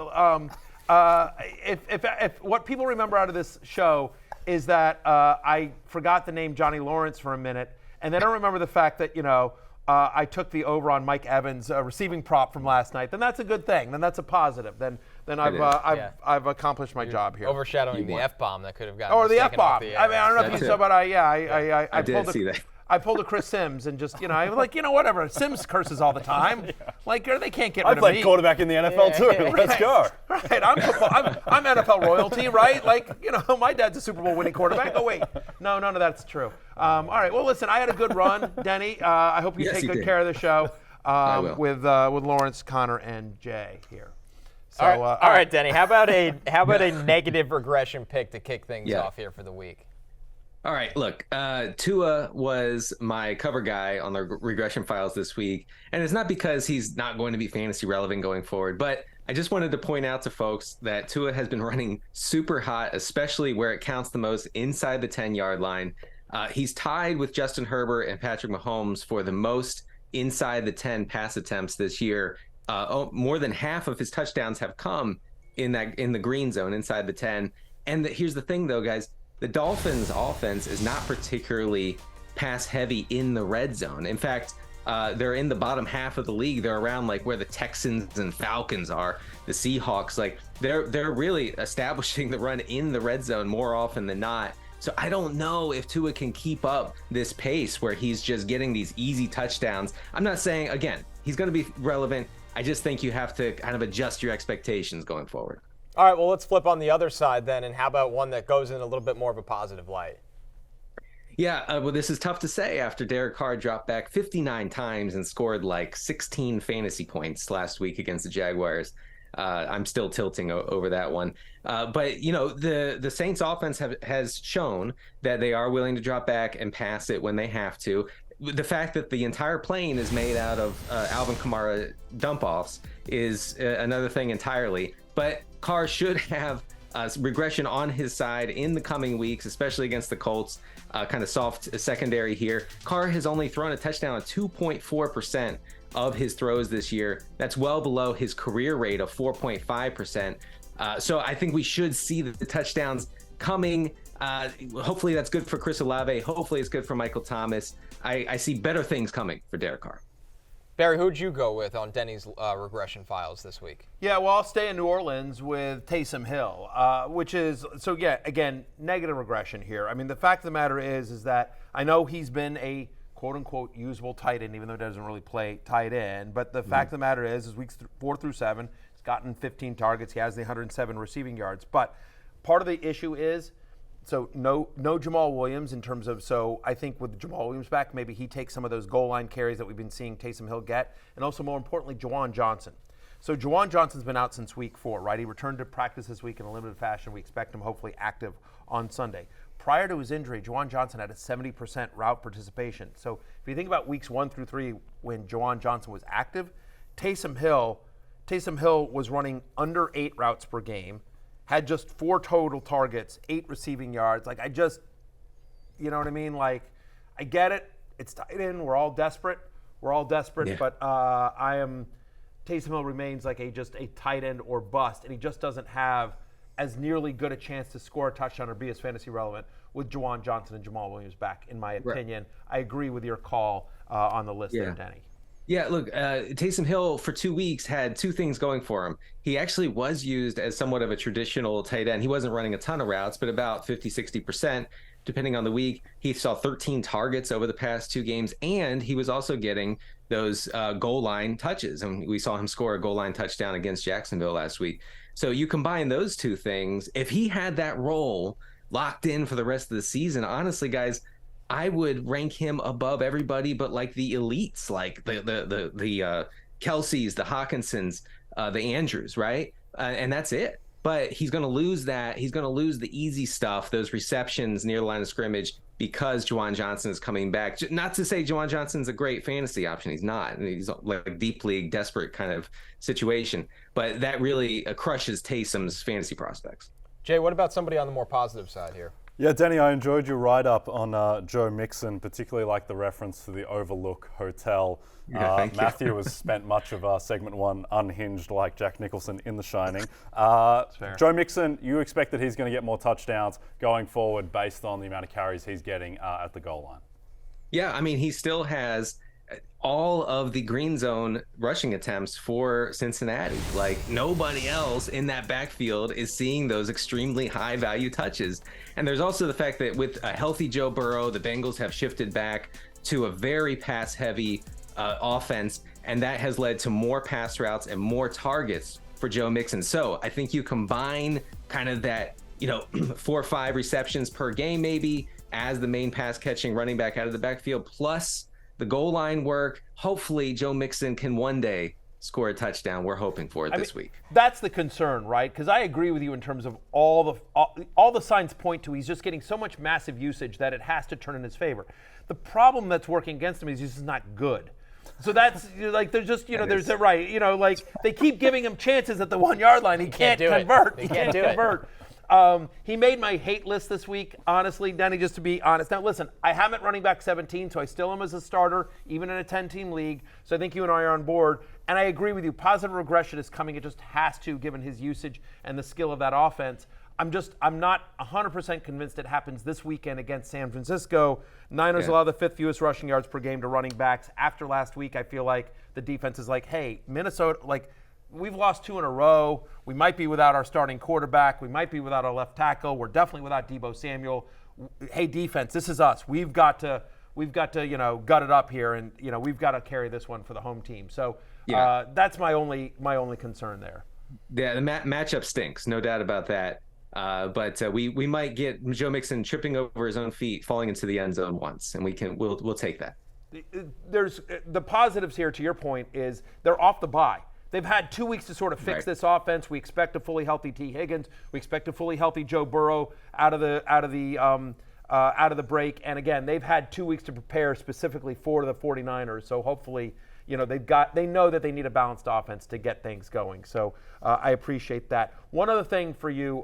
if what people remember out of this show is that I forgot the name Johnny Lawrence for a minute, and they don't remember the fact that, I took the over on Mike Evans' receiving prop from last night, then that's a good thing. Then that's a positive. Then I've accomplished my job here. Overshadowing the F-bomb that could have gotten. Or the F-bomb. I mean, I don't know if you saw, but I did see that. I pulled a Chris Sims and just, I was like, whatever. Sims curses all the time. Like, they can't get rid of me. I played quarterback in the NFL too. Let's go. Right. I'm NFL royalty, right? Like, my dad's a Super Bowl winning quarterback. Oh, wait. No, none of that's true. All right. Well, listen, I had a good run, Denny. I hope you take good care of the show with Lawrence, Connor, and Jay here. So, all right, Denny. How about a negative regression pick to kick things off here for the week? All right, look, Tua was my cover guy on the Regression Files this week, and it's not because he's not going to be fantasy relevant going forward, but I just wanted to point out to folks that Tua has been running super hot, especially where it counts the most inside the 10-yard line. He's tied with Justin Herbert and Patrick Mahomes for the most inside the 10 pass attempts this year. More than half of his touchdowns have come in the green zone inside the 10. And here's the thing, though, guys. The Dolphins' offense is not particularly pass-heavy in the red zone. In fact, they're in the bottom half of the league. They're around like where the Texans and Falcons are, the Seahawks. Like they're really establishing the run in the red zone more often than not. So I don't know if Tua can keep up this pace where he's just getting these easy touchdowns. I'm not saying, again, he's going to be relevant. I just think you have to kind of adjust your expectations going forward. All right, well, let's flip on the other side then, and how about one that goes in a little bit more of a positive light? Yeah, well, this is tough to say after Derek Carr dropped back 59 times and scored like 16 fantasy points last week against the Jaguars. I'm still tilting over that one. But, the Saints offense has shown that they are willing to drop back and pass it when they have to. The fact that the entire plane is made out of Alvin Kamara dump-offs is another thing entirely. But Carr should have regression on his side in the coming weeks, especially against the Colts. Kind of soft secondary here. Carr has only thrown a touchdown on 2.4% of his throws this year. That's well below his career rate of 4.5%. So I think we should see the touchdowns coming. Hopefully that's good for Chris Olave. Hopefully it's good for Michael Thomas. I see better things coming for Derek Carr. Barry, who'd you go with on Denny's Regression Files this week? Yeah, well, I'll stay in New Orleans with Taysom Hill, which is, so yeah, again, negative regression here. I mean, the fact of the matter is that I know he's been a quote-unquote usable tight end, even though he doesn't really play tight end, but the fact of the matter is weeks 4 through 7, he's gotten 15 targets, he has the 107 receiving yards, but part of the issue is, so no Jamal Williams in terms of, so I think with Jamal Williams back, maybe he takes some of those goal line carries that we've been seeing Taysom Hill get, and also more importantly, Juwan Johnson. So Juwan Johnson's been out since week 4, right? He returned to practice this week in a limited fashion. We expect him hopefully active on Sunday. Prior to his injury, Juwan Johnson had a 70% route participation. So if you think about weeks 1 through 3 when Juwan Johnson was active, Taysom Hill was running under 8 routes per game, had just 4 total targets, 8 receiving yards. Like, you know what I mean? Like, I get it. It's tight end. We're all desperate. Yeah. But Taysom Hill remains like just a tight end or bust, and he just doesn't have as nearly good a chance to score a touchdown or be as fantasy relevant with Juwan Johnson and Jamal Williams back, in my opinion. Right. I agree with your call on the list there, Denny. Yeah, look, Taysom Hill for 2 weeks had 2 things going for him. He actually was used as somewhat of a traditional tight end. He wasn't running a ton of routes, but about 50-60%, depending on the week. He saw 13 targets over the past 2 games, and he was also getting those goal line touches. And we saw him score a goal line touchdown against Jacksonville last week. So you combine those 2 things. If he had that role locked in for the rest of the season, honestly, guys, I would rank him above everybody but like the elites, like the Kelseys, the Hawkinsons, the Andrews, right? And that's it. But he's going to lose that. He's going to lose the easy stuff, those receptions near the line of scrimmage, because Juwan Johnson is coming back. Not to say Juwan Johnson's a great fantasy option. He's not. He's like a deep league, desperate kind of situation. But that really crushes Taysom's fantasy prospects. Jay, what about somebody on the more positive side here? Yeah, Denny, I enjoyed your write-up on Joe Mixon, particularly like the reference to the Overlook Hotel. Yeah, thank you. Matthew has spent much of segment 1 unhinged like Jack Nicholson in The Shining. Joe Mixon, you expect that he's going to get more touchdowns going forward based on the amount of carries he's getting at the goal line? Yeah, I mean, he still has all of the green zone rushing attempts for Cincinnati. Like, nobody else in that backfield is seeing those extremely high value touches. And there's also the fact that with a healthy Joe Burrow, the Bengals have shifted back to a very pass heavy offense, and that has led to more pass routes and more targets for Joe Mixon. So I think you combine kind of that, 4 or 5 receptions per game maybe as the main pass catching running back out of the backfield, plus the goal line work. Hopefully Joe Mixon can one day score a touchdown. We're hoping for it this week. That's the concern, right? Because I agree with you in terms of all the signs point to he's just getting so much massive usage that it has to turn in his favor. The problem that's working against him is he's just not good. So that's like there's just there's a right like they keep giving him chances at the 1 yard line. He can't convert. He can't convert. He made my hate list this week, honestly, Denny, just to be honest. Now, listen, I have him at running back 17, so I still am as a starter, even in a 10-team league. So I think you and I are on board. And I agree with you. Positive regression is coming. It just has to, given his usage and the skill of that offense. I'm not 100% convinced it happens this weekend against San Francisco. Niners allow the 5th fewest rushing yards per game to running backs. After last week, I feel like the defense is like, hey, Minnesota, we've lost 2 in a row. We might be without our starting quarterback. We might be without our left tackle. We're definitely without Deebo Samuel. Hey, defense, this is us. We've got to gut it up here, and we've got to carry this one for the home team. So that's my only concern there. Yeah, the matchup stinks, no doubt about that. But we might get Joe Mixon tripping over his own feet, falling into the end zone once, and we'll take that. There's the positives here. To your point, is they're off the bye. They've had 2 weeks to sort of fix this offense. We expect a fully healthy T. Higgins. We expect a fully healthy Joe Burrow out of the break. And again, they've had 2 weeks to prepare specifically for the 49ers. So hopefully, they know that they need a balanced offense to get things going. So I appreciate that. One other thing for you,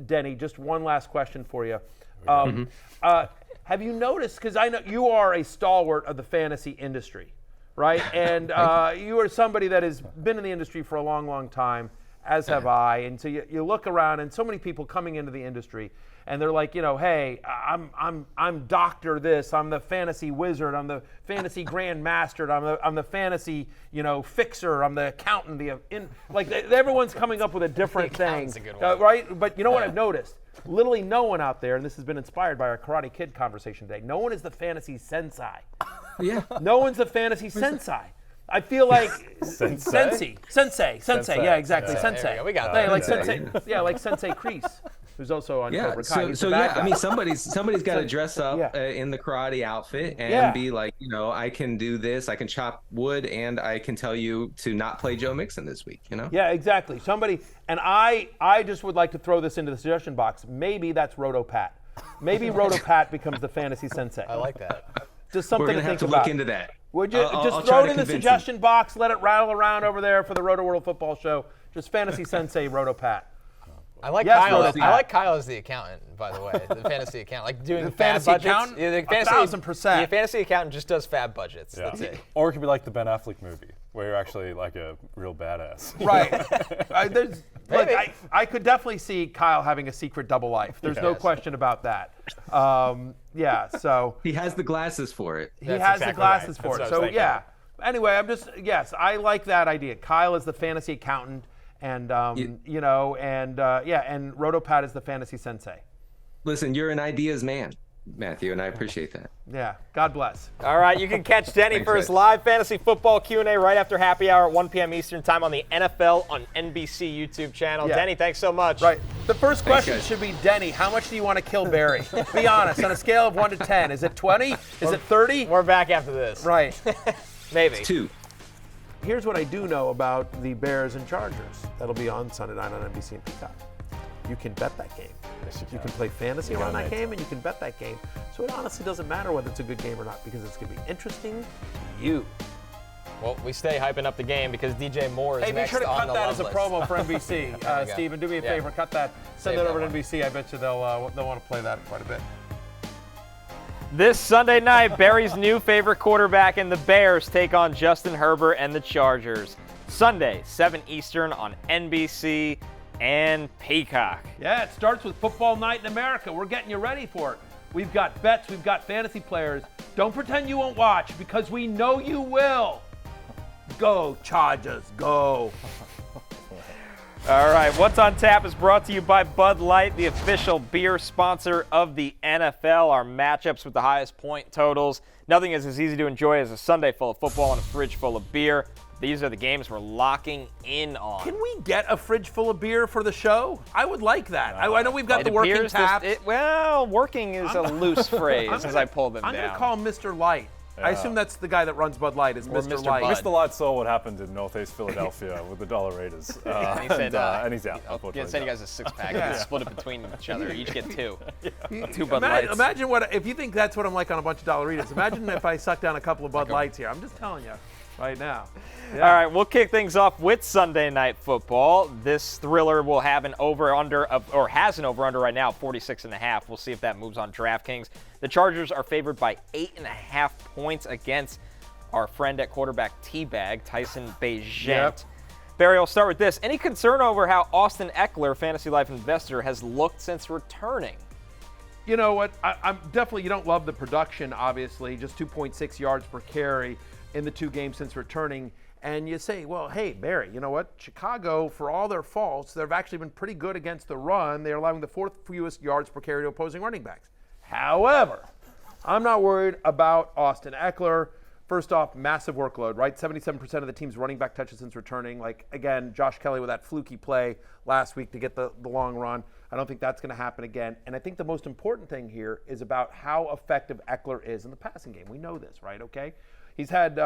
Denny. Just one last question for you. Have you noticed? Because I know you are a stalwart of the fantasy industry. Right, and you are somebody that has been in the industry for a long, long time, as have I. And so you look around, and so many people coming into the industry, and they're like, hey, I'm Doctor this, I'm the fantasy wizard, I'm the fantasy grandmaster, I'm the fantasy fixer, I'm the accountant. Everyone's coming up with a different thing, right? But you know what I've noticed? Literally no one out there, and this has been inspired by our Karate Kid conversation today, no one is the fantasy sensei. Yeah. No one's the fantasy sensei. I feel like Sensei. Yeah, exactly. Yeah, Sensei. We got that. Like Sensei. Yeah, like Sensei Kreese, who's also on Cobra Kai. So I mean, somebody's got to dress up in the karate outfit and be like, I can do this, I can chop wood, and I can tell you to not play Joe Mixon this week. Yeah, exactly. Somebody, and I just would like to throw this into the suggestion box. Maybe that's Rotopat. Maybe Rotopat becomes the fantasy sensei. I like that. Just something We're gonna to think have to about. look into that. Would you I'll throw try it to in the convince suggestion box? Let it rattle around over there for the Rotoworld Football Show. Just fantasy sensei Rotopat. I like Yes, Kyle. Rotopat. I like Kyle as the accountant, by the way, the fantasy accountant, like doing The fab fantasy budgets. accountant? Yeah, the fantasy, 1,000%. The fantasy accountant just does fab budgets. Yeah. That's it. Or it could be like the Ben Affleck movie, where you're actually like a real badass. Right. I could definitely see Kyle having a secret double life. There's no question about that. So He has the glasses for it. he That's has exactly the glasses right. for That's it. what I was So thinking. Anyway, I like that idea. Kyle is the fantasy accountant, and and Rotopat is the fantasy sensei. Listen, you're an ideas man, Matthew, and I appreciate that. Yeah. God bless. All right, you can catch Denny Thanks, for his guys. live fantasy football Q&A right after happy hour at 1 p.m. Eastern time on the NFL on NBC YouTube channel. Yeah. Denny, thanks so much. Right. The first Thanks, question guys. should be, Denny, how much do you want to kill Barry? Be honest. On a scale of 1 to 10, is it 20? Is it 30? We're back after this. Right. Maybe. 2. Here's what I do know about the Bears and Chargers. That'll be on Sunday night on NBC and Peacock. You can bet that game. You can play fantasy around that game, and you can bet that game. So it honestly doesn't matter whether it's a good game or not, because it's going to be interesting to you. Well, we stay hyping up the game because DJ Moore is Hey, be next sure to on cut the that love as a list. promo for NBC. Steven, do me a favor, cut that. Send Save it over that to NBC. I bet you they'll want to play that quite a bit. This Sunday night, Barry's new favorite quarterback and the Bears take on Justin Herbert and the Chargers. Sunday, 7 Eastern on NBC and Peacock. Yeah, it starts with football night in America. We're getting you ready for it. We've got bets, we've got fantasy players. Don't pretend you won't watch because we know you will. Go, Chargers, go. All right, What's on Tap is brought to you by Bud Light, the official beer sponsor of the NFL. Our matchups with the highest point totals. Nothing is as easy to enjoy as a Sunday full of football and a fridge full of beer. These are the games we're locking in on. Can we get a fridge full of beer for the show? I would like that. I know we've got the working tap. Working is a loose phrase as I pull them down. I'm going to call him Mr. Light. I assume that's the guy that runs Bud Light is Mr. Light. Mr. Light saw what happened in Northeast Philadelphia with the Dollaritas. And he said, and he's out. I'll send you guys a 6-pack and split it between each other. Each get 2. 2 Bud Lights. Imagine if you think that's what I'm like on a bunch of Dollaritas. Imagine if I suck down a couple of Bud Lights here. I'm just telling you right now. Yeah. All right, we'll kick things off with Sunday Night Football. This thriller will have an over-under, or has an over-under right now, 46.5. We'll see if that moves on DraftKings. The Chargers are favored by 8.5 points against our friend at quarterback T-Bag, Tyson Bagent. Yep. Barry, I'll start with this. Any concern over how Austin Ekeler, Fantasy Life investor, has looked since returning? You know what? I'm definitely, you don't love the production, obviously, just 2.6 yards per carry in the 2 games since returning. And you say, well, hey, Barry, you know what? Chicago, for all their faults, they've actually been pretty good against the run. They're allowing the 4th fewest yards per carry to opposing running backs. However, I'm not worried about Austin Ekeler. First off, massive workload, right? 77% of the team's running back touches since returning. Like, again, Josh Kelly with that fluky play last week to get the long run. I don't think that's going to happen again. And I think the most important thing here is about how effective Ekeler is in the passing game. We know this, right? Okay? He's had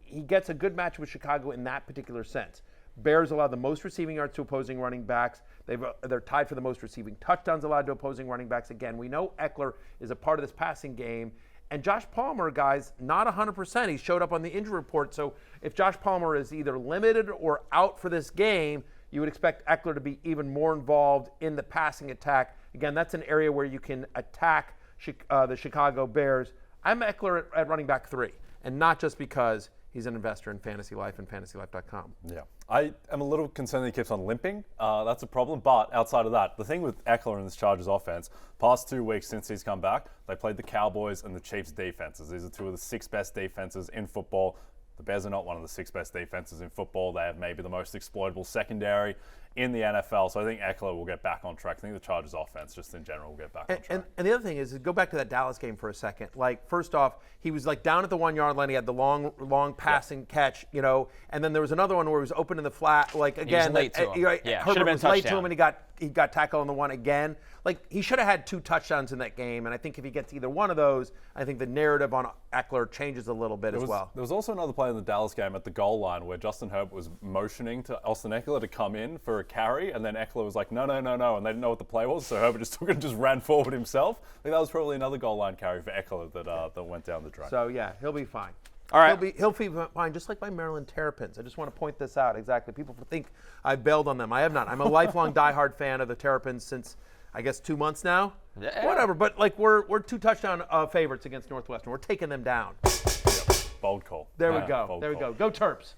he gets a good match with Chicago in that particular sense. Bears allow the most receiving yards to opposing running backs. They're tied for the most receiving touchdowns allowed to opposing running backs. Again, we know Ekeler is a part of this passing game. And Josh Palmer, guys, not 100%. He showed up on the injury report. So if Josh Palmer is either limited or out for this game, you would expect Ekeler to be even more involved in the passing attack. Again, that's an area where you can attack the Chicago Bears. I'm Ekeler at running back 3, and not just because he's an investor in Fantasy Life and FantasyLife.com. Yeah. I am a little concerned that he keeps on limping. That's a problem. But outside of that, the thing with Ekeler and this Chargers offense, past 2 weeks since he's come back, they played the Cowboys and the Chiefs defenses. These are 2 of the 6 best defenses in football. The Bears are not one of the 6 best defenses in football. They have maybe the most exploitable secondary in the NFL. So I think Ekeler will get back on track. I think the Chargers offense just in general will get back on track. And the other thing is, go back to that Dallas game for a second. Like, first off, he was like down at the 1-yard line. He had the long passing catch, you know, and then there was another one where he was open in the flat. Like, again, he was late to him. Herbert was late to him, and he got tackled on the one again. Like, he should have had 2 touchdowns in that game, and I think if he gets either one of those, I think the narrative on Ekeler changes a little bit as well. There was also another play in the Dallas game at the goal line where Justin Herbert was motioning to Austin Ekeler to come in for a carry, and then Ekeler was like, no, and they didn't know what the play was, so Herbert just took it and just ran forward himself. I think that was probably another goal line carry for Ekeler that went down the drain. So, yeah, he'll be fine. All right. He'll be fine, just like my Maryland Terrapins. I just want to point this out. Exactly. People think I bailed on them. I have not. I'm a lifelong diehard fan of the Terrapins since, I guess, 2 months now. Yeah. Whatever. But like we're 2 touchdown favorites against Northwestern. We're taking them down. Bold call. There we go. Go Terps.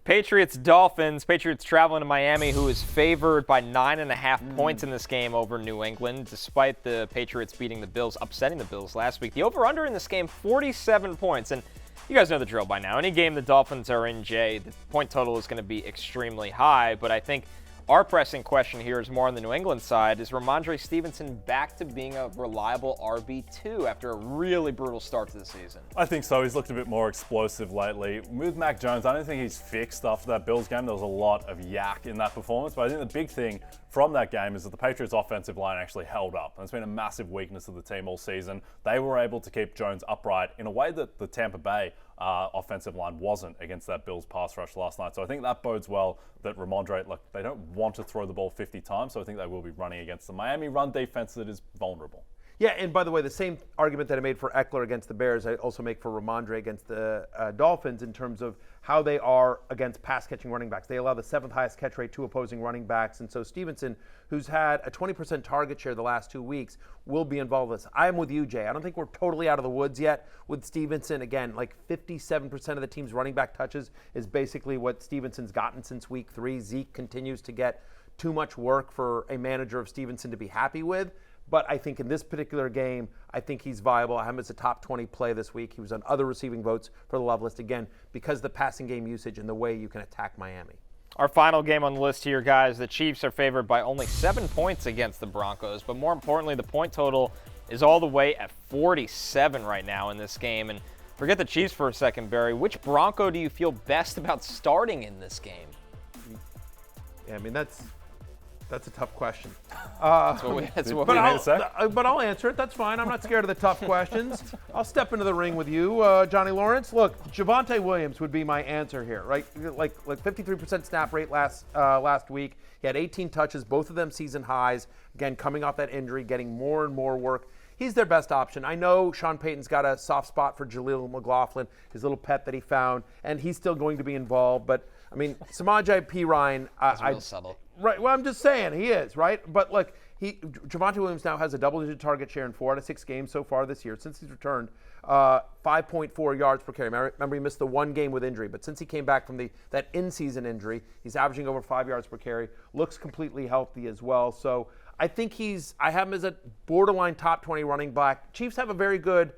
Patriots-Dolphins. Patriots traveling to Miami, who is favored by 9.5 points in this game over New England, despite the Patriots beating the Bills, upsetting the Bills last week. The over-under in this game, 47 points. And you guys know the drill by now. Any game the Dolphins are in, Jay, the point total is going to be extremely high. But I think our pressing question here is more on the New England side. Is Rhamondre Stevenson back to being a reliable RB2 after a really brutal start to the season? I think so. He's looked a bit more explosive lately. With Mac Jones, I don't think he's fixed after that Bills game. There was a lot of yak in that performance. But I think the big thing from that game is that the Patriots' offensive line actually held up. And it's been a massive weakness of the team all season. They were able to keep Jones upright in a way that the Tampa Bay offensive line wasn't against that Bills pass rush last night. So I think that bodes well that Rhamondre, look, they don't want to throw the ball 50 times, so I think they will be running against the Miami run defense that is vulnerable. Yeah, and by the way, the same argument that I made for Ekeler against the Bears, I also make for Rhamondre against the Dolphins in terms of how they are against pass-catching running backs. They allow the 7th highest catch rate to opposing running backs, and so Stevenson, who's had a 20% target share the last 2 weeks, will be involved with this. I am with you, Jay. I don't think we're totally out of the woods yet with Stevenson. Again, like 57% of the team's running back touches is basically what Stevenson's gotten since week 3. Zeke continues to get too much work for a manager of Stevenson to be happy with. But I think in this particular game, I think he's viable. I have him as a top 20 play this week. He was on other receiving votes for the love list, again, because of the passing game usage and the way you can attack Miami. Our final game on the list here, guys, the Chiefs are favored by only 7 points against the Broncos. But more importantly, the point total is all the way at 47 right now in this game. And forget the Chiefs for a second, Barry. Which Bronco do you feel best about starting in this game? Yeah, I mean, that's a tough question. But I'll answer it. That's fine. I'm not scared of the tough questions. I'll step into the ring with you, Johnny Lawrence. Look, Javonte Williams would be my answer here, right? Like 53% snap rate last week. He had 18 touches, both of them season highs. Again, coming off that injury, getting more and more work. He's their best option. I know Sean Payton's got a soft spot for Jaleel McLaughlin, his little pet that he found, and he's still going to be involved. But, I mean, Samaje Perine. That's real subtle. Right. Well, I'm just saying he is, right? But look, Javonte Williams now has a double-digit target share in 4 out of 6 games so far this year since he's returned. 5.4 yards per carry. Remember, he missed the 1 game with injury, but since he came back from that in-season injury, he's averaging over 5 yards per carry. Looks completely healthy as well. So I think I have him as a borderline top 20 running back. Chiefs have a very good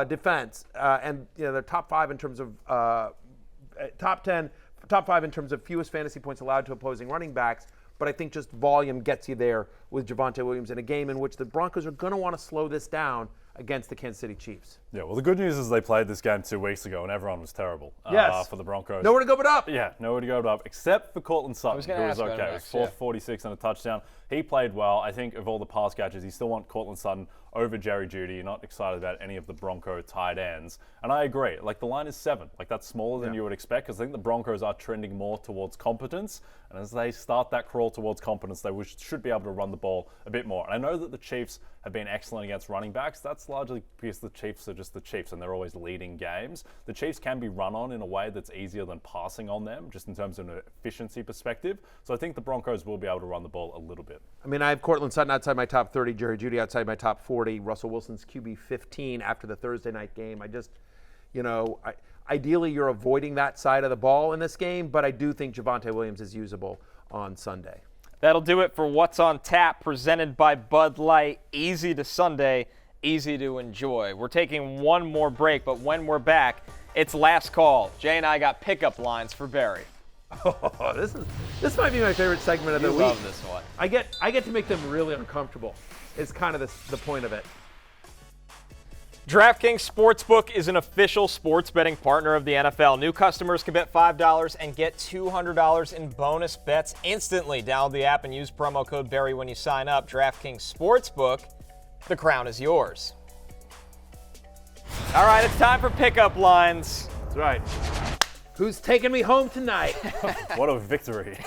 defense, and they're top 5 in terms of top 10. Top 5 in terms of fewest fantasy points allowed to opposing running backs, but I think just volume gets you there with Javonte Williams in a game in which the Broncos are going to want to slow this down against the Kansas City Chiefs. Yeah, well, the good news is they played this game 2 weeks ago and everyone was terrible for the Broncos. Nowhere to go but up. Yeah, nowhere to go but up, except for Cortland Sutton, who was okay. It was 446 and a touchdown. He played well. I think of all the pass catchers, you still want Cortland Sutton over Jerry Jeudy. You're not excited about any of the Bronco tight ends. And I agree. Like, the line is 7. Like, that's smaller than you would expect, because I think the Broncos are trending more towards competence. And as they start that crawl towards competence, they should be able to run the ball a bit more. And I know that the Chiefs have been excellent against running backs. That's largely because the Chiefs are just the Chiefs, and they're always leading games. The Chiefs can be run on in a way that's easier than passing on them, just in terms of an efficiency perspective. So I think the Broncos will be able to run the ball a little bit. I mean, I have Cortland Sutton outside my top 30, Jerry Jeudy outside my top 40, Russell Wilson's QB 15 after the Thursday night game. Ideally you're avoiding that side of the ball in this game, but I do think Javonte Williams is usable on Sunday. That'll do it for What's on Tap, presented by Bud Light. Easy to Sunday, easy to enjoy. We're taking one more break, but when we're back, it's last call. Jay and I got pickup lines for Barry. Oh, this might be my favorite segment of the week. I love this one. I get to make them really uncomfortable. It's kind of the point of it. DraftKings Sportsbook is an official sports betting partner of the NFL. New customers can bet $5 and get $200 in bonus bets instantly. Download the app and use promo code Barry when you sign up. DraftKings Sportsbook, the crown is yours. All right, it's time for pickup lines. That's right. Who's taking me home tonight? What a victory.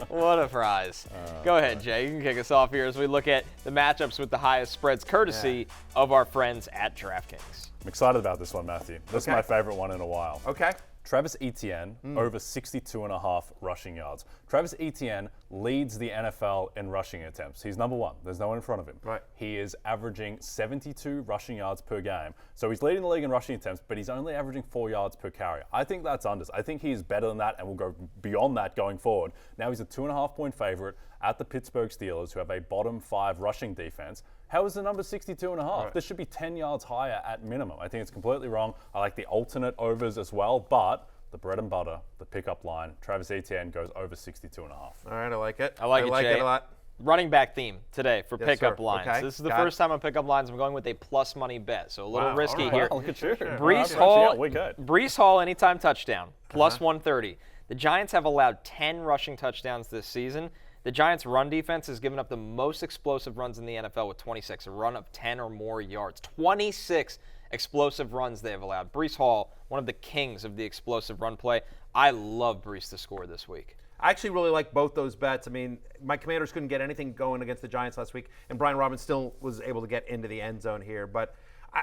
What a prize. Go ahead, Jay. You can kick us off here as we look at the matchups with the highest spreads, courtesy of our friends at DraftKings. I'm excited about this one, Matthew. This is my favorite one in a while. Okay. Travis Etienne, over 62.5 rushing yards. Travis Etienne leads the NFL in rushing attempts. He's number 1. There's no one in front of him. Right. He is averaging 72 rushing yards per game. So he's leading the league in rushing attempts, but he's only averaging 4 yards per carry. I think that's unders. I think he's better than that and will go beyond that going forward. Now he's a 2.5-point favorite at the Pittsburgh Steelers, who have a bottom 5 rushing defense. How is the number 62.5? Right. This should be 10 yards higher at minimum. I think it's completely wrong. I like the alternate overs as well, but the bread and butter, the pickup line, Travis Etienne goes over 62.5. All right, I like it. I like it a lot. Running back theme today for pickup lines. Okay. This is the first time on pickup lines I'm going with a plus money bet, so a little risky here. Wow, look at you. Breece Hall anytime touchdown, plus 130. The Giants have allowed 10 rushing touchdowns this season. The Giants' run defense has given up the most explosive runs in the NFL with 26, a run of 10 or more yards. 26 explosive runs they have allowed. Breece Hall, one of the kings of the explosive run play. I love Breece to score this week. I actually really like both those bets. I mean, my Commanders couldn't get anything going against the Giants last week, and Brian Robbins still was able to get into the end zone here. But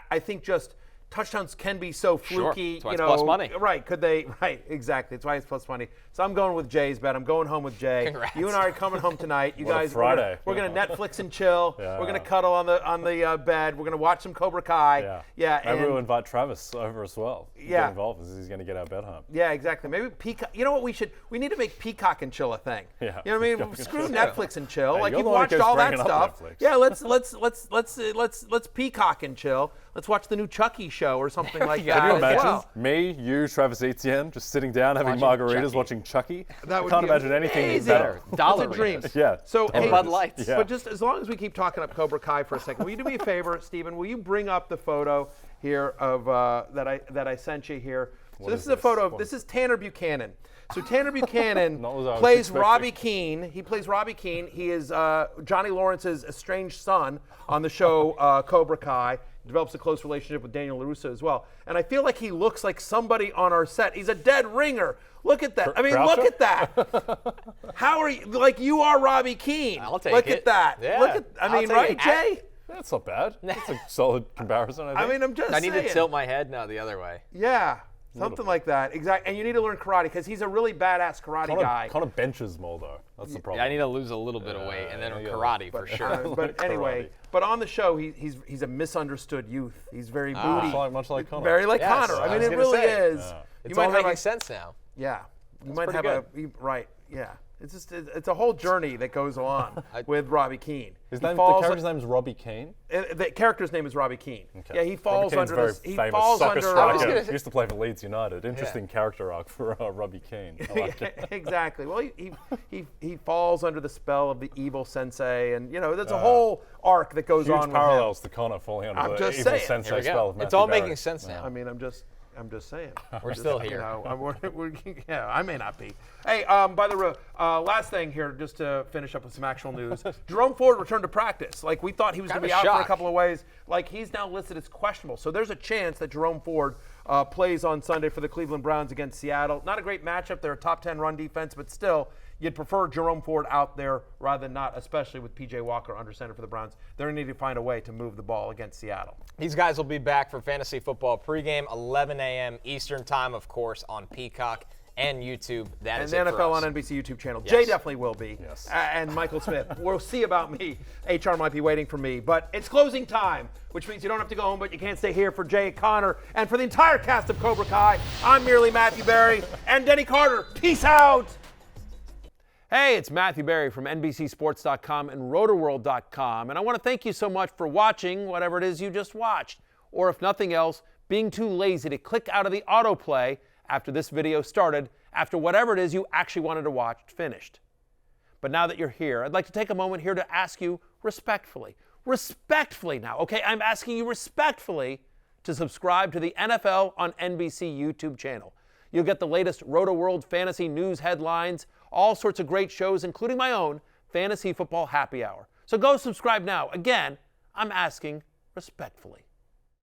I think just touchdowns can be so fluky. Sure. That's why it's plus money. Right. Could they? Right. Exactly. That's why it's plus money. So I'm going with Jay's bet. I'm going home with Jay. Congrats. You and I are coming home tonight. You What a guys, Friday. we're gonna Netflix and chill. Yeah. We're gonna cuddle on the bed. We're gonna watch some Cobra Kai. Yeah. Maybe and we'll invite Travis over as well. Yeah. Get involved because he's going to get our bet home. Yeah, exactly. Maybe Peacock. You know what we need to make Peacock and chill a thing. Yeah. You know what I mean? Screw Netflix and chill. Hey, like you're you've the one watched who keeps all that bringing up stuff. Netflix. Yeah, let's Peacock and chill. Let's watch the new Chucky show or something like that. Can you as imagine well. me, you, Travis Etienne, just sitting down having margaritas, watching Chucky? That would Can't be imagine anything amazing. better. Dollar It's a dream. Yeah. So And hey, Bud Lights. Yeah. But just as long as we keep talking up Cobra Kai for a second, will you do me a favor, Stephen? Will you bring up the photo here of that I sent you here? So this is a photo of this is Tanner Buchanan. So Tanner Buchanan Not what I was plays expecting. Robbie Keane. He plays Robbie Keane. He is Johnny Lawrence's estranged son on the show Cobra Kai. Develops a close relationship with Daniel LaRusso as well. And I feel like he looks like somebody on our set. He's a dead ringer. Look at that. I mean, look at that. How are you? Like, you are Robbie Keane. I'll take look it. at that. Yeah. Look at. I I'll mean, take right, it. Jay? That's not bad. That's a solid comparison, I think. I mean, I'm just I need saying. to tilt my head now the other way. Yeah. Something like that. Exactly. And you need to learn karate because he's a really badass karate guy. Connor benches more, though. That's the problem. I need to lose a little bit of weight and then yeah. karate for sure. But anyway, but on the show, he's a misunderstood youth. He's very booty. Much like Connor. Very like Yes, Connor. I I mean, was it gonna really say. is. Yeah. It's all making sense now. Yeah. You might pretty have right. Yeah. It's just it's a whole journey that goes on with Robbie Keane. The character's name is Robbie Keane. The character's name is Robbie Keane. Okay. Yeah, he falls Robbie Keane's under very this. He famous falls soccer under. striker. Used to play for Leeds United. Interesting character arc for Robbie Keane. I like it. Exactly. Well, he falls under the spell of the evil sensei, and there's a whole arc that goes Huge on with parallels to Connor falling under I'm the just evil saying. sensei Here we spell go. of Matthew It's all Barry. making sense now. him. I mean, I'm just saying. We're still here. Yeah, I may not be. Hey, by the way, last thing here, just to finish up with some actual news. Jerome Ford returned to practice. Like, we thought he was going to be out for a shock. couple of ways. Like, he's now listed as questionable. So there's a chance that Jerome Ford plays on Sunday for the Cleveland Browns against Seattle. Not a great matchup. They're a top 10 run defense, but still, you'd prefer Jerome Ford out there rather than not, especially with P.J. Walker under center for the Browns. They're going to need to find a way to move the ball against Seattle. These guys will be back for fantasy football pregame, 11 a.m. Eastern time, of course, on Peacock and YouTube. That is and it the for NFL us. on NBC YouTube channel. Yes. Jay definitely will be. Yes. And Michael Smith. We'll see about me. HR might be waiting for me. But it's closing time, which means you don't have to go home, but you can't stay here for Jay Connor. And for the entire cast of Cobra Kai, I'm merely Matthew Berry and Denny Carter. Peace out. Hey, it's Matthew Berry from NBCSports.com and Rotoworld.com. And I want to thank you so much for watching whatever it is you just watched. Or if nothing else, being too lazy to click out of the autoplay after this video started, after whatever it is you actually wanted to watch finished. But now that you're here, I'd like to take a moment here to ask you respectfully now, okay? I'm asking you respectfully to subscribe to the NFL on NBC YouTube channel. You'll get the latest Rotoworld fantasy news headlines, all sorts of great shows, including my own Fantasy Football Happy Hour. So go subscribe now. Again, I'm asking respectfully.